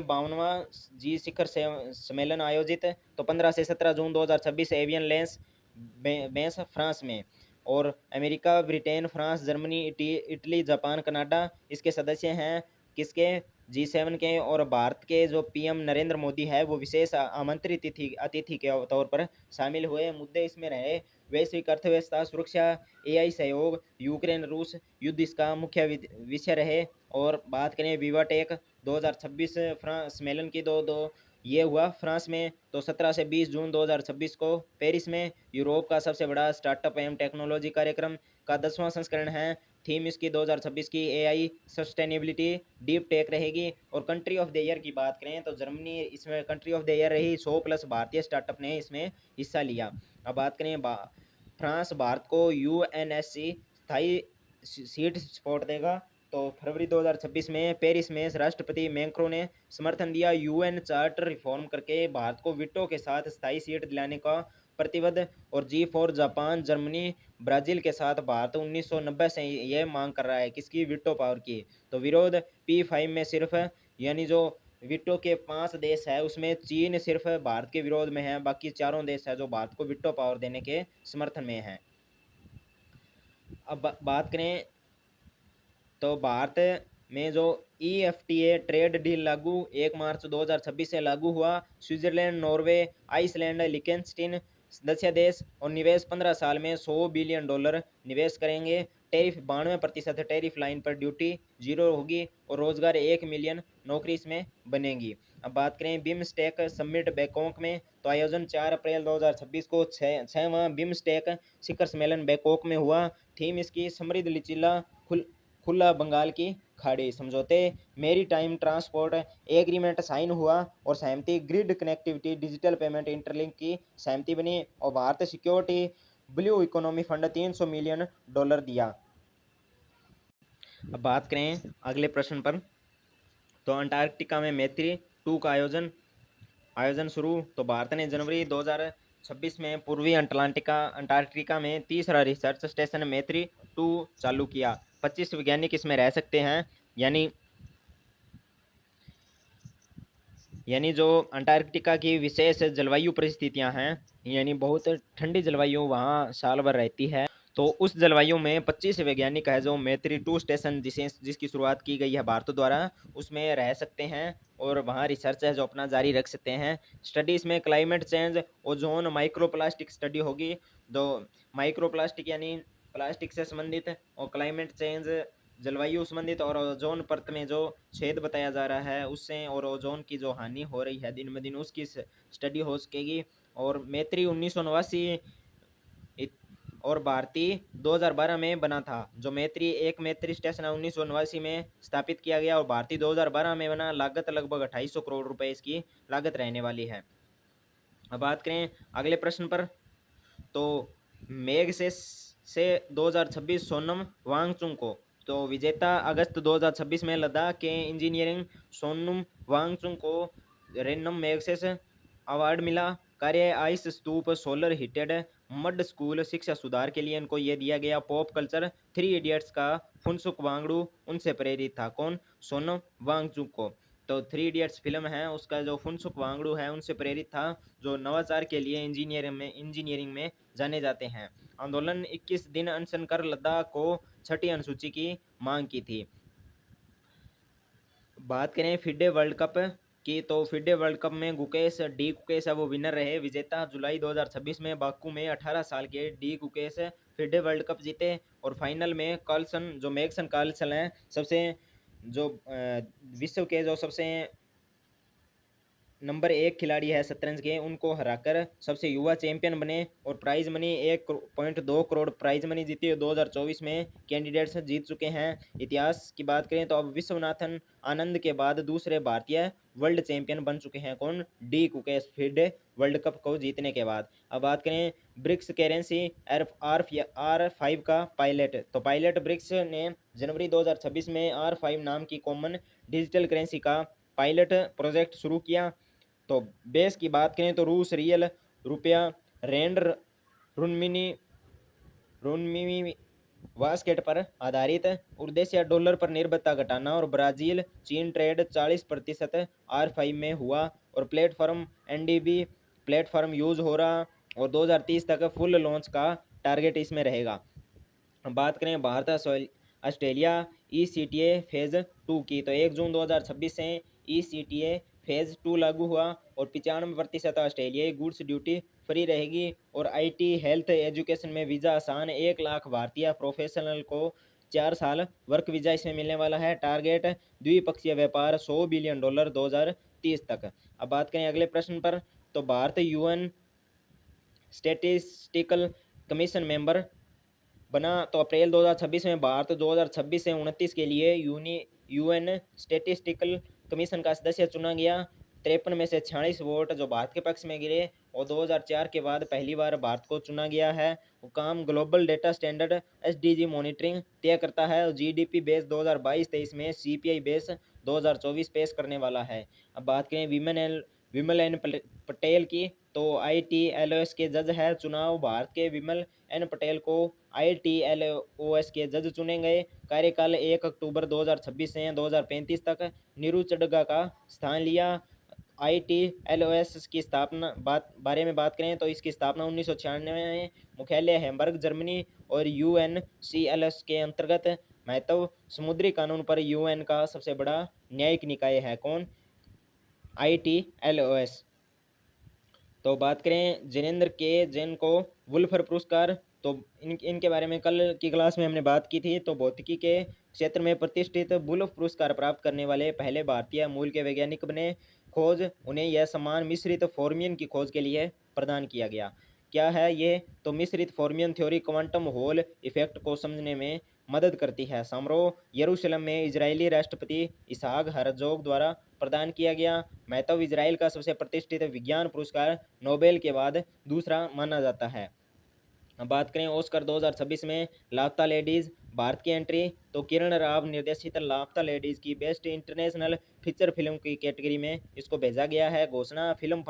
52वां जी शिखर सम्मेलन आयोजित, तो 15 से 17 जून 2026 एवियन लेंस बेंस फ्रांस में। और America, Britain, France, Germany, Italy, Japan, Canada इसके सदस्य हैं। किसके, G7 के, और भारत के जो पीएम नरेंद्र मोदी है वो विशेष आमंत्रित अतिथि के तौर पर शामिल हुए। मुद्दे इसमें रहे वैश्विक अर्थव्यवस्था, सुरक्षा, एआई सहयोग, यूक्रेन रूस युद्ध इसका मुख्य विषय रहे। और बात करें विवाटेक 2026 फ्रांस सम्मेलन की, दो दो ये हुआ फ्रांस में, तो 17 से 20 जून 2026 को पेरिस में यूरोप का सबसे बड़ा स्टार्टअप एवं टेक्नोलॉजी कार्यक्रम का 10वां संस्करण है। थीम इसकी 2026 की एआई, सस्टेनेबिलिटी, डीप टेक रहेगी। और कंट्री ऑफ द ईयर की बात करें तो जर्मनी इसमें कंट्री ऑफ द ईयर रही, 100 प्लस भारतीय स्टार्टअप ने इसमें हिस्सा लिया। अब बात करें फ्रांस भारत को यूएनएससी स्थायी सीट सपोर्ट देगा। तो फरवरी 2026 में पेरिस में राष्ट्रपति मैक्रों ने समर्थन दिया यूएन चार्टर रिफॉर्म करके भारत को वीटो के साथ स्थायी सीट दिलाने का प्रतिबद्ध। और G4 जापान, जर्मनी, ब्राजील के साथ भारत 1990 से यह मांग कर रहा है किसकी, वीटो पावर की। तो विरोध P5 में सिर्फ, यानी जो वीटो के 5 देश है उसमें चीन सिर्फ भारत के विरोध में है, बाकी चारों देश है जो भारत को वीटो पावर देने के समर्थन में है। अब बात करें तो भारत में जो EFTA ट्रेड डील लागू 1 मार्च 2026 से लागू हुआ। स्विट्जरलैंड, नॉर्वे, आइसलैंड, लिechtenstein सदस्य देश, और निवेश 15 साल में $100 बिलियन निवेश करेंगे। टैरिफ 92% टैरिफ लाइन पर ड्यूटी 0 होगी, और रोजगार 1 मिलियन नौकरी इसमें बनेगी। अब बात करें बिम्स्टेक समिट बैंकॉक में, तो आयोजन 4 अप्रैल 2026 को 6वां बिम्स्टेक शिखर सम्मेलन बैंकॉक में हुआ। थीम इसकी समृद्ध लचीला खुला बंगाल की खाड़ी समझौते, मेरी टाइम ट्रांसपोर्ट एग्रीमेंट साइन हुआ, और सहमति grid connectivity, digital payment interlink की सहमति बनी। और Bharat security blue economy fund $300 million दिया। अब बात करें अगले प्रश्न पर, तो अंटार्कटिका में मैत्री-2 का आयोजन शुरू। तो भारत ने जनवरी 2026 में पूर्वी अंटार्कटिका में तीसरा रिसर्च स्टेशन मैत्री-2 चालू किया। 25 वैज्ञानिक इसमें रह सकते हैं, यानी जो अंटार्कटिका की विशेष जलवायु परिस्थितियां हैं, यानी बहुत ठंडी जलवायु वहाँ साल भर रहती है। तो उस जलवायु में 25 वैज्ञानिक है जो मैत्री-2 स्टेशन जिसकी शुरुआत की गई है भारत द्वारा, उसमें रह सकते हैं और वहाँ रिसर्च है जो अपना जारी रख सकते हैं। स्टडी इसमें climate change, ozone, microplastic study होगी। दो माइक्रोप्लास्टिक यानी प्लास्टिक से संबंधित, और क्लाइमेट चेंज जलवायु संबंधित, और ओजोन परत में जो छेद बताया जा रहा है उससे, और ओजोन की जो हानि हो रही है दिन ब दिन उसकी स्टडी हो सकेगी। और मैत्री 1989 और भारतीय 2012 में बना था। जो मैत्री स्टेशन 1989 में स्थापित किया गया और भारतीय 2012 में बना। लागत लगभग 2800 करोड़ रुपए इसकी लागत रहने वाली है। अब बात करें अगले प्रश्न पर, तो मेघ से 2026 सोनम वांगचुक को, तो विजेता अगस्त 2026 में लद्दाख के इंजीनियरिंग सोनम वांगचुक को रेनम मैग्सेस अवार्ड मिला। कार्य आइस स्तूप, सोलर हीटेड मड स्कूल, शिक्षा सुधार के लिए इनको ये दिया गया। पॉप कल्चर 3 इडियट्स का फुनसुक वांगडू उनसे प्रेरित था। कौन, सोनम वांगचुक को। तो 3 इडियट्स फिल्म है उसका जो फुनसुक वांगडू है उनसे प्रेरित था, जो नवाचार के लिए इंजीनियरिंग में जाने जाते हैं। आंदोलन 21 दिन अनशन कर लद्दाख को 6ठी अनुसूची की मांग की थी। बात करें फिडे वर्ल्ड कप की, तो फिडे वर्ल्ड कप में गुकेश है वो विनर रहे। विजेता जुलाई 2026 में बाकू में 18 साल के गुकेश फिडे वर्ल्ड कप जीते। और फाइनल में कार्लसन, जो मैग्सन कार्लसन है, सबसे जो विश्व के जो सबसे नंबर 1 खिलाड़ी है शतरंज के, उनको हराकर सबसे युवा चैंपियन बने। और prize money 1.2 crore prize money जीती। 2024 में कैंडिडेट्स जीत चुके हैं। इतिहास की बात करें तो अब विश्वनाथन आनंद के बाद दूसरे भारतीय वर्ल्ड चैंपियन बन चुके हैं। कौन, गुकेश फिडे वर्ल्ड कप को जीतने के बाद। अब बात करें ब्रिक्स करेंसी R5 का पायलट, तो पायलट ब्रिक्स ने जनवरी 2026 में R5 नाम की कॉमन डिजिटल करेंसी का पायलट प्रोजेक्ट शुरू किया। तो बेस की बात करें तो रूस रियल, रुपया, रैंड, रुनमी वास्केट पर आधारित। उद्देश्य डॉलर पर निर्भरता घटाना। और ब्राजील चीन ट्रेड 40% R5 में हुआ। और प्लेटफॉर्म NDB प्लेटफॉर्म यूज हो रहा, और 2030 तक फुल लॉन्च का टारगेट इसमें रहेगा। बात करें भारत ऑस्ट्रेलिया ECTA फेज़ 2 की। तो 1 जून 2026 से ECTA फेज़ 2 लागू हुआ और 95% ऑस्ट्रेलियाई गुड्स ड्यूटी फ्री रहेगी। और IT, हेल्थ, एजुकेशन में वीज़ा आसान। 1 लाख भारतीय प्रोफेशनल को 4 साल वर्क वीज़ा इसमें मिलने वाला है। टारगेट द्विपक्षीय व्यापार $100 बिलियन 2030 तक। अब बात करें अगले प्रश्न पर, तो Bharat UN statistical commission member बना। तो अप्रैल 2026 में भारत 2026 से 29 के लिए UN स्टैटिस्टिकल कमीशन का सदस्य चुना गया। 53 में से 46 वोट जो भारत के पक्ष में गिरे और 2004 के बाद पहली बार भारत को चुना गया है। वो काम global data standard SDG monitoring तय करता है। और GDP बेस 2022-23 में CPI बेस 2024 पेश करने वाला है। अब बात करें विमल एन पटेल की, तो ITLOS के जज है। चुनाव भारत के विमल एन पटेल को ITLOS के जज चुने गए। कार्यकाल 1 अक्टूबर 2026 से 2035 तक। नीरू चड्ढा का स्थान लिया। ITLOS की स्थापना बारे में बात करें तो इसकी स्थापना 1996 में, मुख्यालय हैम्बर्ग जर्मनी। और UNCLOS के अंतर्गत महत्व, समुद्री कानून पर UN का सबसे बड़ा न्यायिक निकाय है। कौन? ITLOS। तो बात करें जिनेंद्र के जैन को वुल्फर पुरस्कार, तो इनके बारे में कल की क्लास में हमने बात की थी। तो भौतिकी के क्षेत्र में प्रतिष्ठित वुल्फ पुरस्कार प्राप्त करने वाले पहले भारतीय मूल के वैज्ञानिक बने। खोज, उन्हें यह सम्मान मिश्रित फॉर्मियन की खोज के लिए प्रदान किया गया। क्या है ये? तो मिश्रित फॉर्मियन थ्योरी क्वांटम होल इफेक्ट को समझने में मदद करती है। समारोह यरूशलेम में इजरायली राष्ट्रपति इसहाक हरजोग द्वारा प्रदान किया गया। महत्व, इजराइल का सबसे प्रतिष्ठित विज्ञान पुरस्कार नोबेल के बाद दूसरा माना जाता है। अब बात करें ऑस्कर 2026 में लापता लेडीज भारत की एंट्री, तो किरण राव निर्देशित लापता लेडीज की बेस्ट इंटरनेशनल फीचर फिल्म की कैटेगरी में इसको भेजा गया है। घोषणा, फिल्म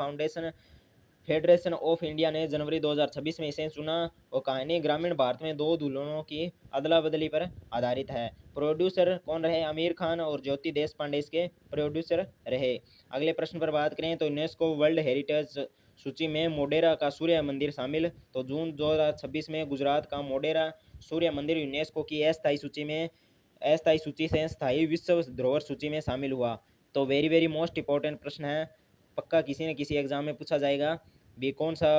फेडरेशन ऑफ इंडिया ने जनवरी 2026 में इसे चुना। और कहानी ग्रामीण भारत में दो दुल्हनों की अदला बदली पर आधारित है। प्रोड्यूसर कौन रहे? आमिर खान और ज्योति देश पांडे इसके प्रोड्यूसर रहे। अगले प्रश्न पर बात करें तो यूनेस्को वर्ल्ड हेरिटेज सूची में मोढेरा का सूर्य मंदिर शामिल। तो जून 2026 में गुजरात का मोढेरा सूर्य मंदिर यूनेस्को की अस्थायी सूची से स्थायी विश्व धरोहर सूची में शामिल हुआ। तो वेरी वेरी मोस्ट इंपॉर्टेंट प्रश्न है, पक्का किसी न किसी एग्जाम में पूछा जाएगा भी। कौन सा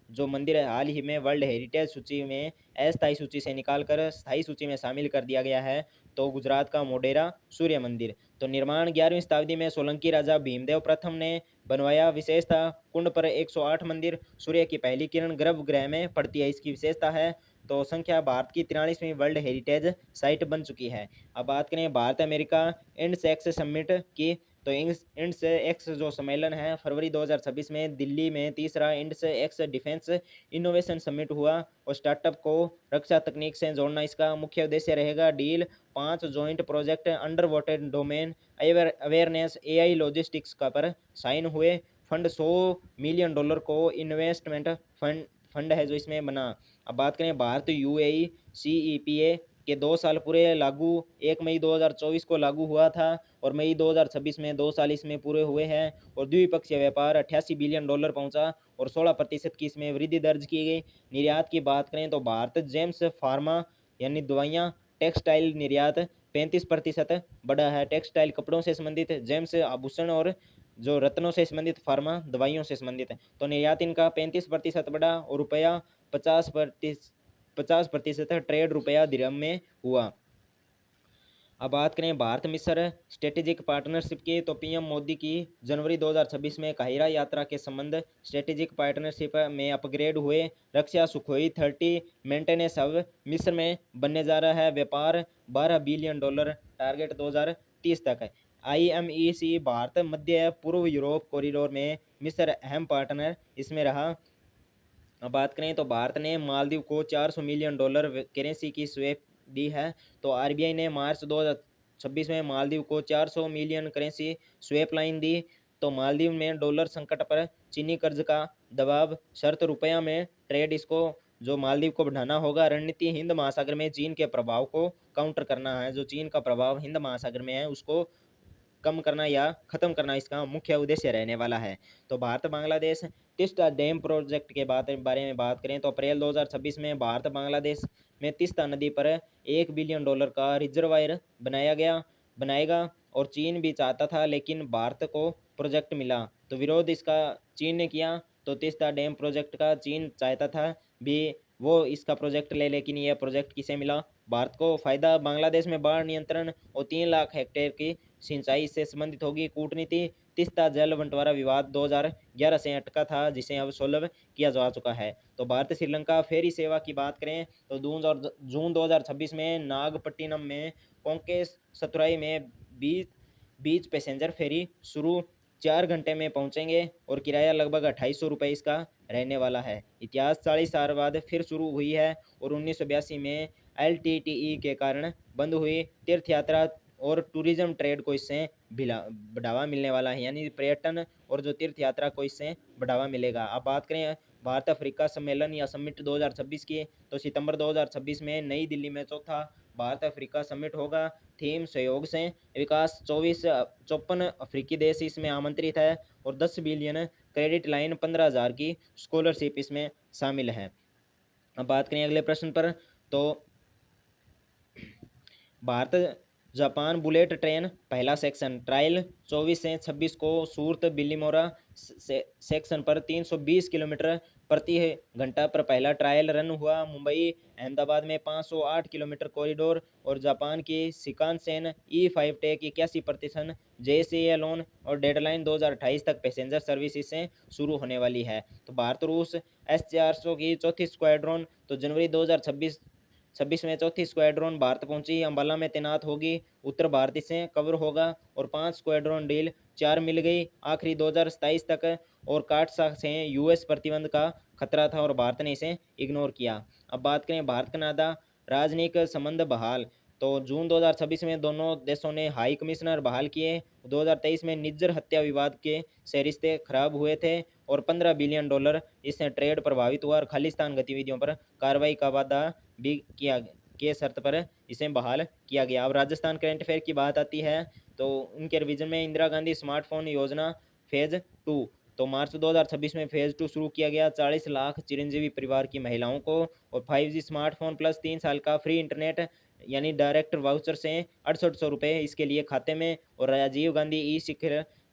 जो मंदिर है हाल ही में वर्ल्ड हेरिटेज सूची में अस्थायी सूची से निकालकर स्थायी सूची में शामिल कर दिया गया है? तो गुजरात का मोढेरा सूर्य मंदिर। तो निर्माण 11वीं शताब्दी में सोलंकी राजा भीमदेव प्रथम ने बनवाया। विशेषता, कुंड पर 108 मंदिर, सूर्य की पहली किरण गर्भगृह में पड़ती है, इसकी विशेषता है। तो संख्या भारत की 43वीं वर्ल्ड हेरिटेज साइट बन चुकी है। अब बात करें भारत अमेरिका इंडसेक्स समिट की, तो इंड्स एक्स जो सम्मेलन है फरवरी 2026 में दिल्ली में तीसरा ends x defence innovation summit हुआ। और स्टार्टअप को रक्षा तकनीक से जोड़ना इसका मुख्य उद्देश्य रहेगा। Deal 5 joint project under water domain awareness AI logistics का पर साइन हुए। फंड $100 मिलियन को इन्वेस्टमेंट फंड है जो इसमें बना। अब बात करें भारत UAE CEPA के 2 साल पूरे लागू, 1 मई 2024 को लागू हुआ था और मई 2026 में 2 साल इसमें पूरे हुए हैं। और द्विपक्षीय व्यापार $88 बिलियन पहुंचा और 16% की इसमें वृद्धि दर्ज की गई। निर्यात की बात करें तो भारत जेम्स फार्मा यानी दवाइयाँ, टेक्सटाइल निर्यात 35% बढ़ा है। टेक्सटाइल कपड़ों से संबंधित, जेम्स आभूषण और जो रत्नों से संबंधित, फार्मा दवाइयों से संबंधित है। तो निर्यात इनका 35% बढ़ा और रुपया 50% ट्रेड रुपया दिरहम में हुआ। अब बात करें भारत मिस्र स्ट्रेटेजिक पार्टनरशिप की, तो PM मोदी की जनवरी 2026 में काहिरा यात्रा के संबंध स्ट्रेटेजिक पार्टनरशिप में अपग्रेड हुए। रक्षा सुखोई 30 मेंटेनेंस अब मिस्र में बनने जा रहा है। व्यापार $12 बिलियन टारगेट 2030 तक है। IMEC भारत मध्य पूर्व यूरोप कॉरिडोर में मिस्र अहम पार्टनर इसमें रहा। अब बात करें तो भारत ने मालदीव को $400 मिलियन करेंसी की स्वेप दी है। तो RBI ने मार्च 2026 में मालदीव को 400 मिलियन करेंसी स्वेप लाइन दी। तो मालदीव में डॉलर संकट पर चीनी कर्ज का दबाव, शर्त रुपया में ट्रेड, इसको जो मालदीव को बढ़ाना होगा। रणनीति, हिंद महासागर में चीन के प्रभाव को काउंटर करना है। जो चीन का प्रभाव हिंद महासागर में है उसको कम करना या ख़त्म करना इसका मुख्य उद्देश्य रहने वाला है। तो भारत बांग्लादेश तीस्ता डैम प्रोजेक्ट के बारे में बात करें तो अप्रैल 2026 में भारत बांग्लादेश में तीस्ता नदी पर $1 बिलियन का रिजर्वायर बनाएगा और चीन भी चाहता था, लेकिन भारत को प्रोजेक्ट मिला तो विरोध इसका चीन ने किया। तो तीस्ता डैम प्रोजेक्ट का चीन चाहता था भी वो इसका प्रोजेक्ट ले, लेकिन यह प्रोजेक्ट किसे मिला? भारत को फायदा। बांग्लादेश में बाढ़ नियंत्रण और 3 लाख हेक्टेयर की सिंचाई से संबंधित होगी। कूटनीति तीस्ता जल बंटवारा विवाद 2011 से अटका था, जिसे अब सोल्व किया जा चुका है। तो भारत श्रीलंका फेरी सेवा की बात करें तो जून 2026 में नागपट्टिनम में कोंकेस सतुराई में बीच पैसेंजर फेरी शुरू 4 घंटे में पहुंचेंगे और किराया लगभग 2800 इसका रहने वाला है। इतिहास 40 साल बाद फिर शुरू हुई है और 1982 में LTTE के कारण बंद हुई। तीर्थ यात्रा और टूरिज्म ट्रेड को इससे बढ़ावा मिलने वाला है, यानी पर्यटन और जो तीर्थ यात्रा को इससे बढ़ावा मिलेगा। अब बात करें भारत अफ्रीका सम्मेलन या समिट 2026 की तो सितंबर 2026 में नई दिल्ली में चौथा भारत अफ्रीका समिट होगा। थीम सहयोग से विकास। 54 अफ्रीकी देश इसमें आमंत्रित है और 10 बिलियन क्रेडिट लाइन 15,000 की स्कॉलरशिप इसमें शामिल है। अब बात करें अगले प्रश्न पर तो भारत जापान बुलेट ट्रेन पहला सेक्शन ट्रायल 24 से 26 को सूरत बिल्लीमोरा सेक्शन पर 320 किलोमीटर प्रति घंटा पर पहला ट्रायल रन हुआ। मुंबई अहमदाबाद में 508 किलोमीटर कॉरिडोर और जापान की शिकानसेन E5 टेक 81% JCA लोन और डेडलाइन 2028 तक पैसेंजर सर्विस इससे शुरू होने वाली है। तो भारत रूस S-400 की चौथी स्क्वाड्रन तो जनवरी 2026 में चौथी स्क्वाड्रन भारत पहुंची, अंबाला में तैनात होगी। उत्तर भारत से कवर होगा और 5 स्क्वाड्रन डील 4 मिल गई आखिरी 2027 तक। और काटसा से US प्रतिबंध का खतरा था और भारत ने इसे इग्नोर किया। अब बात करें भारत कनाडा राजनयिक संबंध बहाल तो जून 2026 में दोनों देशों ने हाई कमिश्नर बहाल किए। 2023 में निज्जर हत्या विवाद के से रिश्ते खराब हुए थे और $15 बिलियन इससे ट्रेड प्रभावित हुआ और खालिस्तान गतिविधियों पर कार्रवाई का वादा भी किया के शर्त पर इसे बहाल किया गया। अब राजस्थान करंट अफेयर की बात आती है तो उनके रिवीजन में इंदिरा गांधी स्मार्टफोन योजना फेज 2 तो मार्च 2026 में फेज 2 शुरू किया गया। 40 लाख चिरंजीवी परिवार की महिलाओं को और 5G स्मार्टफोन प्लस 3 साल का फ्री इंटरनेट यानी डायरेक्ट वाउचर से 6800 रुपये इसके लिए खाते में। और राजीव गांधी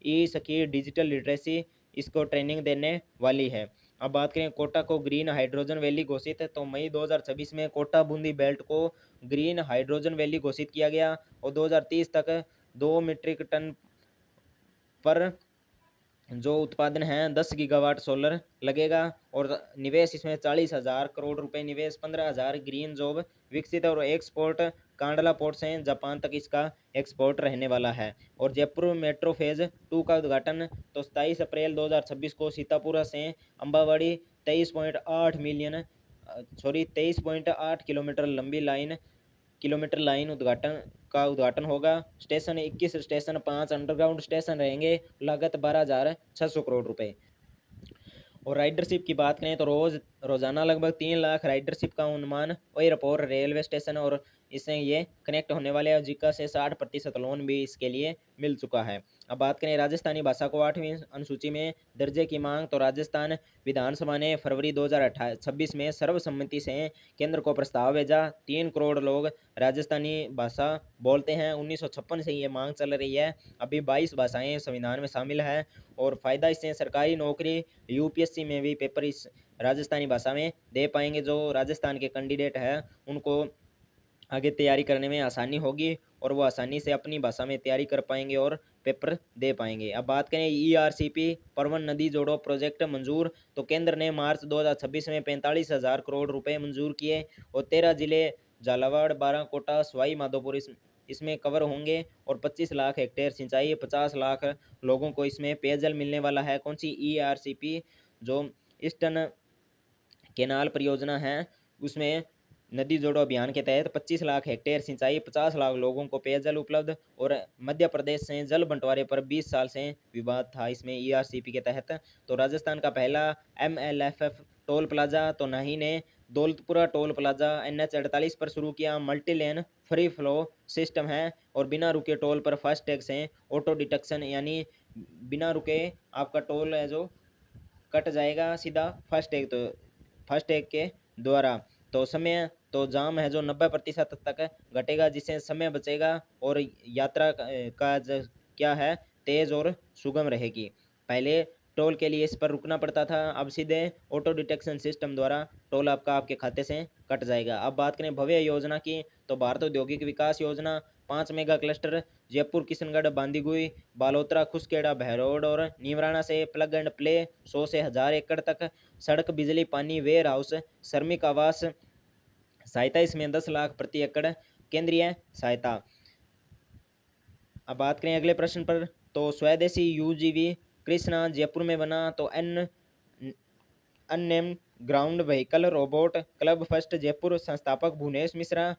ई सखी डिजिटल लिटरेसी इसको ट्रेनिंग देने वाली है। अब बात करें कोटा को ग्रीन हाइड्रोजन वैली घोषित है तो मई 2026 में कोटा बूंदी बेल्ट को ग्रीन हाइड्रोजन वैली घोषित किया गया और 2030 तक 2 मीट्रिक टन पर जो उत्पादन है 10 गीगावाट सोलर लगेगा और निवेश इसमें 40,000 करोड़ रुपए निवेश, 15,000 ग्रीन जॉब विकसित और एक्सपोर्ट कांडला पोर्ट से जापान तक इसका एक्सपोर्ट रहने वाला है। और जयपुर मेट्रो फेज 2 का उद्घाटन तो 27 अप्रैल 2026 को सीतापुरा से अम्बावाड़ी 23.8 किलोमीटर लंबी लाइन उद्घाटन होगा। स्टेशन 21 स्टेशन 5 अंडरग्राउंड स्टेशन रहेंगे। लागत 12,600 करोड़ रुपए। और राइडरशिप की बात करें तो रोजाना लगभग 3 लाख राइडरशिप का अनुमान एयरपोर्ट रेलवे स्टेशन और इससे ये कनेक्ट होने वाले हैं। जिका से 60% लोन भी इसके लिए मिल चुका है। अब बात करें राजस्थानी भाषा को 8वीं अनुसूची में दर्जे की मांग तो राजस्थान विधानसभा ने फरवरी 2026 में सर्वसम्मति से केंद्र को प्रस्ताव भेजा। 3 करोड़ लोग राजस्थानी भाषा बोलते हैं। 1956 से ये मांग चल रही है। अभी 22 भाषाएं संविधान में शामिल है और फायदा इससे सरकारी नौकरी UPSC में भी पेपर इस राजस्थानी भाषा में दे पाएंगे। जो राजस्थान के कैंडिडेट हैं उनको आगे तैयारी करने में आसानी होगी और वो आसानी से अपनी भाषा में तैयारी कर पाएंगे और पेपर दे पाएंगे। अब बात करें ERCP परवन नदी जोड़ो प्रोजेक्ट मंजूर तो केंद्र ने मार्च 2026 में 45,000 करोड़ रुपए मंजूर किए और 13 जिले झालावाड़, बाराकोटा, सवाई माधोपुर इसमें कवर होंगे और 25 लाख हेक्टेयर सिंचाई, 50 लाख लोगों को इसमें पेयजल मिलने वाला है। कौन सी ERCP जो ईस्टर्न केनाल परियोजना है उसमें नदी जोड़ो अभियान के तहत 25 लाख हेक्टेयर सिंचाई, 50 लाख लोगों को पेयजल उपलब्ध। और मध्य प्रदेश से जल बंटवारे पर 20 साल से विवाद था इसमें ERCP के तहत। तो राजस्थान का पहला MLFF टोल प्लाजा तो नहीं ने दौलतपुरा टोल प्लाजा NH 48 पर शुरू किया multi lane free flow system है और बिना रुके टोल पर फास्ट टैग से ऑटो डिटेक्शन, यानी बिना रुके आपका टोल है जो कट जाएगा सीधा फास्ट टैग के द्वारा। तो समय तो जाम है जो 90% तक घटेगा, जिससे समय बचेगा और यात्रा क्या है तेज और सुगम रहेगी। पहले टोल के लिए इस पर रुकना पड़ता था, अब सीधे ऑटो डिटेक्शन सिस्टम द्वारा टोल आपके खाते से कट जाएगा। अब बात करें भव्य योजना की, तो भारत औद्योगिक विकास योजना 5 मेगा क्लस्टर जयपुर किशनगढ़ बांदीकुई बालोतरा खुसखेड़ा बहरोड और नीमराना से प्लग एंड प्ले 100 से 1000 एकड़ तक सड़क बिजली पानी वेयर हाउस श्रमिक आवास सहायता, इसमें 10 लाख प्रति एकड़ केंद्रीय सहायता। अब बात करें अगले प्रश्न पर, तो स्वदेशी UGV कृष्णा जयपुर में बना, तो unnamed ground vehicle robot club first Jaipur संस्थापक Bhuvnesh Mishra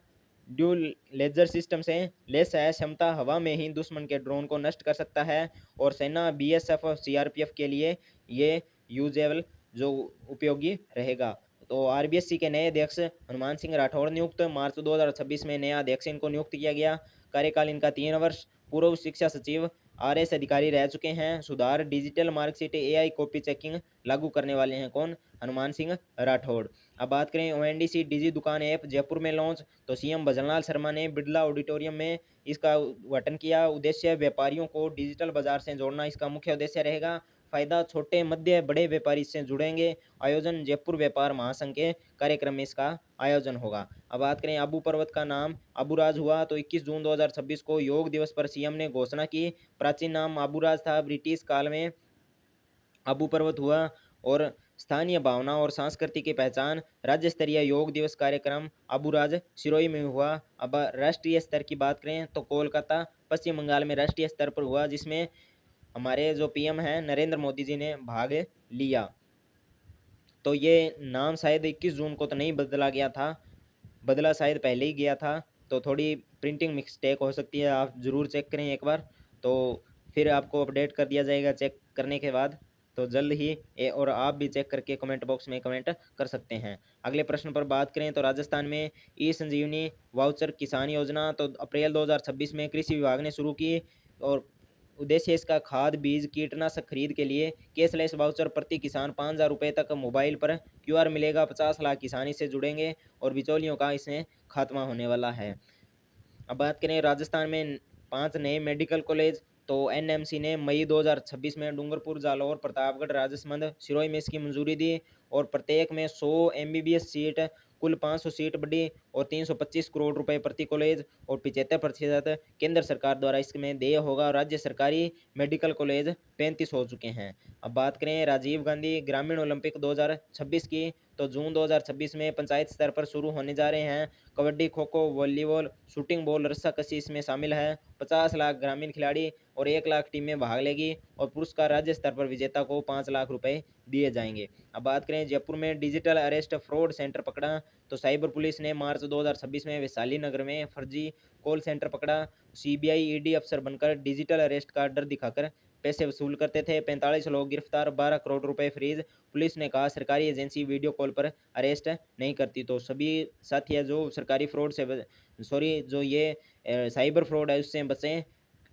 dual laser system से लेस है, क्षमता हवा में ही दुश्मन के ड्रोन को नष्ट कर सकता है और सेना BSF और CRPF के लिए ये यूजेबल जो उपयोगी रहेगा। तो RBSC के नए अध्यक्ष हनुमान सिंह राठौड़ नियुक्त, मार्च 2026 में नया अध्यक्ष इनको नियुक्त किया गया। कार्यकाल इनका 3 वर्ष। पूर्व शिक्षा सचिव RS अधिकारी रह चुके हैं। सुधार digital marksheet AI copy checking लागू करने वाले हैं कौन? हनुमान सिंह राठौड़। अब बात करें ONDC डिजी दुकान ऐप जयपुर में लॉन्च, तो CM भजनलाल शर्मा ने बिड़ला ऑडिटोरियम में इसका उद्घाटन किया। उद्देश्य व्यापारियों को डिजिटल बाजार से जोड़ना इसका मुख्य उद्देश्य रहेगा। फायदा छोटे मध्य बड़े व्यापारी इससे जुड़ेंगे। आयोजन जयपुर व्यापार महासंघ के कार्यक्रम में इसका आयोजन होगा। अब बात करें आबू पर्वत का नाम आबूराज हुआ, तो 21 जून 2026 को योग दिवस पर CM ने घोषणा की। प्राचीन नाम आबूराज था, ब्रिटिश काल में आबू पर्वत हुआ और स्थानीय भावना और संस्कृति की पहचान। राज्य स्तरीय योग दिवस कार्यक्रम आबूराज सिरोही में हुआ। अब राष्ट्रीय स्तर की बात करें तो कोलकाता पश्चिम बंगाल में राष्ट्रीय स्तर पर हुआ, जिसमें हमारे जो PM हैं नरेंद्र मोदी जी ने भाग लिया। तो ये नाम शायद 21 जून को तो नहीं बदला गया था, बदला शायद पहले ही गया था, तो थोड़ी प्रिंटिंग मिस्टेक हो सकती है, आप ज़रूर चेक करें एक बार, तो फिर आपको अपडेट कर दिया जाएगा चेक करने के बाद। तो जल्द ही और आप भी चेक करके कमेंट बॉक्स में कमेंट कर सकते हैं। अगले प्रश्न पर बात करें तो राजस्थान में E-संजीवनी वाउचर किसान योजना तो अप्रैल 2026 में कृषि विभाग ने शुरू की और उद्देश्य इसका खाद बीज कीटनाशक खरीद के लिए कैशलेस वाउचर प्रति किसान 5,000 रुपये तक मोबाइल पर QR मिलेगा। 50 लाख किसान इससे जुड़ेंगे और बिचौलियों का इसमें खात्मा होने वाला है। अब बात करें राजस्थान में 5 नए मेडिकल कॉलेज, तो NMC ने मई 2026 में डूंगरपुर जालौर प्रतापगढ़ राजसमंद सिरोही में इसकी मंजूरी दी और प्रत्येक में 100 MBBS सीट, कुल 500 सीट बढ़ी और 325 करोड़ रुपए प्रति कॉलेज और 75% केंद्र सरकार द्वारा इसमें देय होगा। राज्य सरकारी मेडिकल कॉलेज 35 हो चुके हैं। अब बात करें राजीव गांधी ग्रामीण ओलंपिक 2026 की, तो जून 2026 में पंचायत स्तर पर शुरू होने जा रहे हैं। Kabaddi kho kho volleyball shooting ball रस्साकशी इसमें शामिल है। 50 लाख ग्रामीण खिलाड़ी और 1 लाख टीमें भाग लेगी और पुरस्कार राज्य स्तर पर विजेता को 5 लाख रुपए दिए जाएंगे। अब बात करें जयपुर में डिजिटल अरेस्ट फ्रॉड सेंटर पकड़ा, तो साइबर पुलिस ने मार्च 2026 में वैशाली नगर में फर्जी कॉल सेंटर पकड़ा। CBI ED अफसर बनकर डिजिटल अरेस्ट का डर दिखाकर पैसे वसूल करते थे। 45 लोग गिरफ्तार, 12 करोड़ रुपए फ्रीज। पुलिस ने कहा सरकारी एजेंसी वीडियो कॉल पर अरेस्ट नहीं करती। तो सभी साथी है जो सरकारी फ्रॉड से जो ये साइबर फ्रॉड है उससे बचें,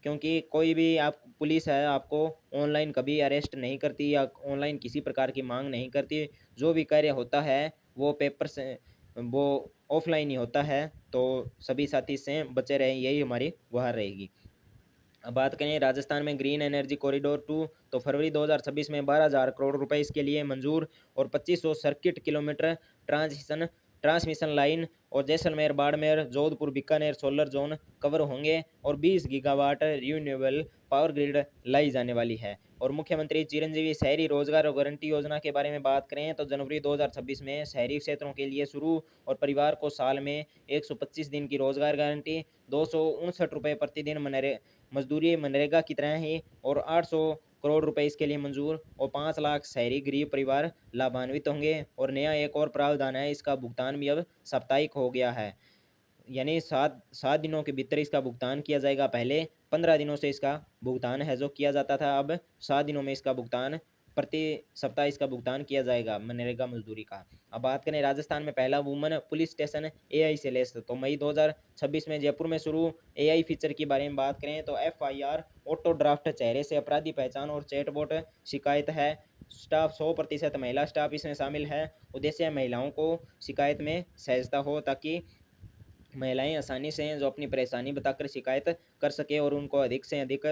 क्योंकि कोई भी आप पुलिस है आपको ऑनलाइन कभी अरेस्ट नहीं करती या ऑनलाइन किसी प्रकार की मांग नहीं करती। जो भी कार्य होता है वो पेपर से वो ऑफलाइन ही होता है। तो सभी साथी से बचे रहें, यही हमारी गुहार रहेगी। अब बात करें राजस्थान में ग्रीन एनर्जी कॉरिडोर 2, तो फरवरी 2026 में 12,000 करोड़ रुपए इसके लिए मंजूर और 2500 सर्किट किलोमीटर ट्रांसमिशन लाइन और Jaisalmer Barmer Jodhpur Bikaner solar zone cover होंगे और 20 गीगावाट रिन्यूएबल पावर ग्रिड लाई जाने वाली है। और मुख्यमंत्री चिरंजीवी शहरी रोजगार गारंटी योजना के बारे में बात करें तो जनवरी 2026 में शहरी क्षेत्रों के लिए शुरू और परिवार को साल में 125 दिन की रोजगार गारंटी, 259 रुपये प्रतिदिन मजदूरी मनरेगा की तरह ही और 800 करोड़ रुपए इसके लिए मंजूर और 5 लाख शहरी गरीब परिवार लाभान्वित होंगे। और नया एक और प्रावधान है, इसका भुगतान भी अब साप्ताहिक हो गया है, यानी 7 दिनों के भीतर इसका भुगतान किया जाएगा। पहले 15 दिनों से इसका भुगतान है जो किया जाता था, अब 7 दिनों में इसका भुगतान प्रति सप्ताह इसका भुगतान किया जाएगा मनरेगा मजदूरी का। अब बात करें राजस्थान में पहला वुमन पुलिस स्टेशन एआई से लैस, तो मई 2026 में जयपुर में शुरू। एआई फीचर के बारे में बात करें तो एफआईआर, ऑटो ड्राफ्ट, चेहरे से अपराधी पहचान और चैटबॉट शिकायत है। स्टाफ 100% महिला स्टाफ इसमें शामिल है। उद्देश्य महिलाओं को शिकायत में सहजता हो, ताकि महिलाएं आसानी से जो अपनी परेशानी बताकर शिकायत कर सके और उनको अधिक से अधिक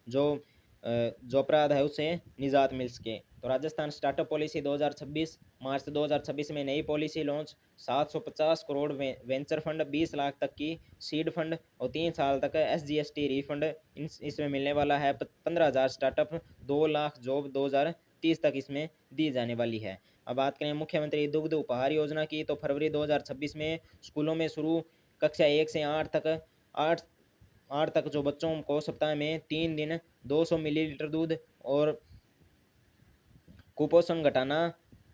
जो जो अपराध है उससे निजात मिल सके। तो राजस्थान स्टार्टअप पॉलिसी 2026, मार्च 2026 में नई policy launch. 750 crore venture fund, 20 lakh तक की सीड फंड और 3 साल तक एसजीएसटी रिफंड इसमें मिलने वाला है। 15,000 स्टार्टअप, 2 लाख जॉब 2030 तक इसमें दी जाने वाली है। अब बात करें मुख्यमंत्री दुग्ध उपहार योजना की, तो फरवरी 2026 में स्कूलों में शुरू। कक्षा 1 से 8 तक 8 8 तक जो बच्चों को सप्ताह में 3 दिन 200 मिलीलीटर दूध और कुपोषण घटाना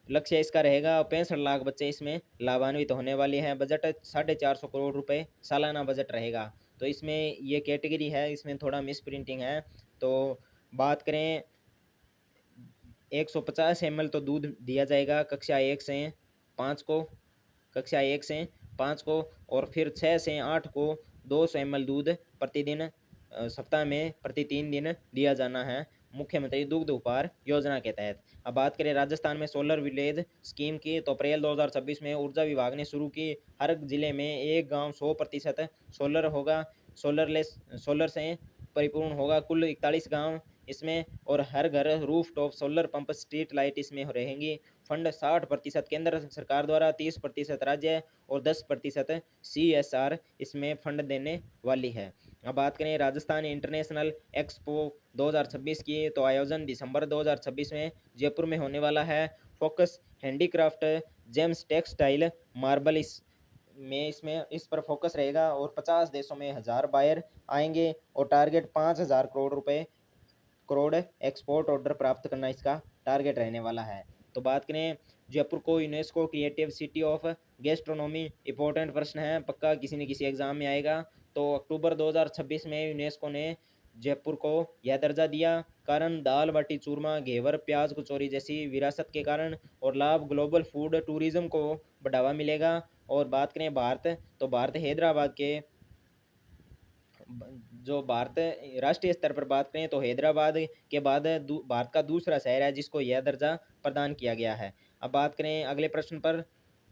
लक्ष्य इसका रहेगा। 65 लाख बच्चे इसमें लाभान्वित होने वाले हैं। बजट 450 करोड़ रुपए सालाना बजट रहेगा। तो इसमें ये कैटेगरी है, इसमें थोड़ा मिस प्रिंटिंग है। तो बात करें 150 ml तो दूध दिया जाएगा कक्षा 1 से 5 को, कक्षा 1 से 5 को, और फिर 6 से 8 को 200 ml दूध प्रतिदिन सप्ताह में प्रति 3 दिन दिया जाना है मुख्यमंत्री दुग्ध उपहार योजना के तहत। अब बात करें राजस्थान में सोलर विलेज स्कीम की, तो अप्रैल 2026 में ऊर्जा विभाग ने शुरू की। हर जिले में एक गांव 100% सोलर होगा, सोलर से परिपूर्ण होगा। कुल 41 गांव इसमें, और हर घर roof top solar pump, street light इसमें रहेंगी। फंड 60% केंद्र सरकार द्वारा, 30% राज्य और 10% CSR इसमें फंड देने वाली है। अब बात करें राजस्थान इंटरनेशनल एक्सपो 2026 की, तो आयोजन दिसंबर 2026 में जयपुर में होने वाला है। Focus handicraft, James textile, marble इसमें इस पर फोकस रहेगा, और 50 देशों में 1000 बायर आएंगे, और टारगेट 5000 करोड़ एक्सपोर्ट ऑर्डर प्राप्त करना इसका टारगेट रहने वाला है। तो बात करें जयपुर को UNESCO creative city of gastronomy, important प्रश्न है, पक्का किसी न किसी एग्जाम में आएगा। तो अक्टूबर 2026 में यूनेस्को ने जयपुर को यह दर्जा दिया। कारण दाल बाटी चूरमा, घेवर, प्याज कचौरी जैसी विरासत के कारण, और लाभ ग्लोबल फूड टूरिज्म को बढ़ावा मिलेगा। और बात करें भारत, तो भारत हैदराबाद के जो भारत राष्ट्रीय स्तर पर बात करें तो हैदराबाद के बाद भारत का दूसरा शहर है जिसको यह दर्जा प्रदान किया गया है। अब बात करें अगले प्रश्न पर,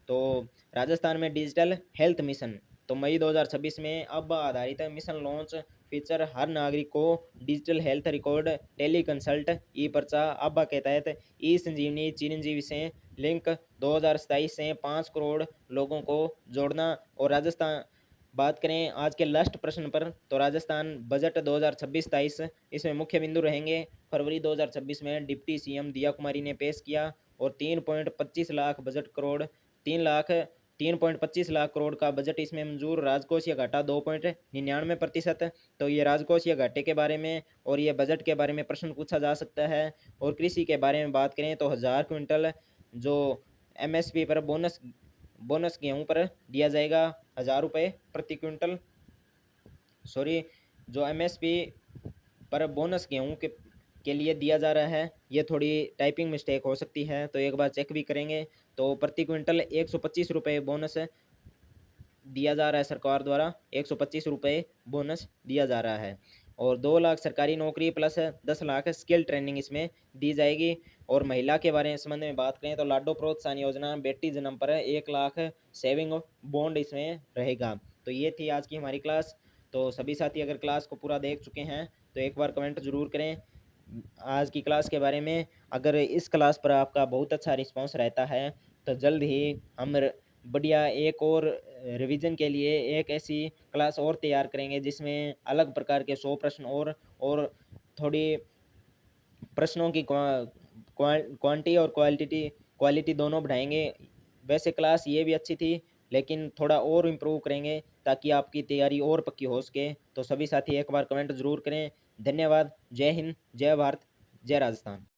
तो राजस्थान में डिजिटल हेल्थ मिशन, तो मई 2026 में अब आधारित मिशन लॉन्च। फीचर हर नागरिक को digital health record, tele consult, e पर्चा अब्बा के तहत ई संजीवनी चिरंजीवी से लिंक। 2027 से 5 करोड़ लोगों को जोड़ना। और राजस्थान बात करें आज के लास्ट प्रश्न पर, तो राजस्थान बजट 2026-23 इसमें मुख्य बिंदु रहेंगे। फरवरी 2026 में डिप्टी सीएम दिया कुमारी ने पेश किया, और 3.25 लाख बजट करोड़ 3.25 लाख करोड़ का बजट इसमें मंजूर। राजकोषीय घाटा 2.99%। तो ये राजकोषीय घाटे के बारे में और ये बजट के बारे में प्रश्न पूछा जा सकता है। और कृषि के बारे में बात करें तो 1000 क्विंटल जो MSP पर बोनस गेहूं पर दिया जाएगा, 1000 रुपये प्रति क्विंटल। सॉरी, जो MSP पर बोनस गेहूं के लिए दिया जा रहा है, ये थोड़ी टाइपिंग मिस्टेक हो सकती है, तो एक बार चेक भी करेंगे। तो प्रति क्विंटल 125 रुपये बोनस दिया जा रहा है, सरकार द्वारा 125 रुपये बोनस दिया जा रहा है। और 2 लाख सरकारी नौकरी प्लस 10 लाख स्किल ट्रेनिंग इसमें दी जाएगी। और महिला के बारे में संबंध में बात करें तो लाडो प्रोत्साहन योजना, बेटी जन्म पर 1 लाख सेविंग बॉन्ड इसमें रहेगा। तो ये थी आज की हमारी क्लास। तो सभी साथी अगर क्लास को पूरा देख चुके हैं तो एक बार कमेंट ज़रूर करें आज की क्लास के बारे में। अगर इस क्लास पर आपका बहुत अच्छा रिस्पांस रहता है तो जल्द ही हम बढ़िया एक और रिवीजन के लिए एक ऐसी क्लास और तैयार करेंगे जिसमें अलग प्रकार के 100 प्रश्न और थोड़ी प्रश्नों की क्वांटिटी और क्वालिटी दोनों बढ़ाएंगे। वैसे क्लास ये भी अच्छी थी, लेकिन थोड़ा और इम्प्रूव करेंगे ताकि आपकी तैयारी और पक्की हो सके। तो सभी साथी एक बार कमेंट ज़रूर करें। धन्यवाद। जय हिंद, जय भारत, जय राजस्थान।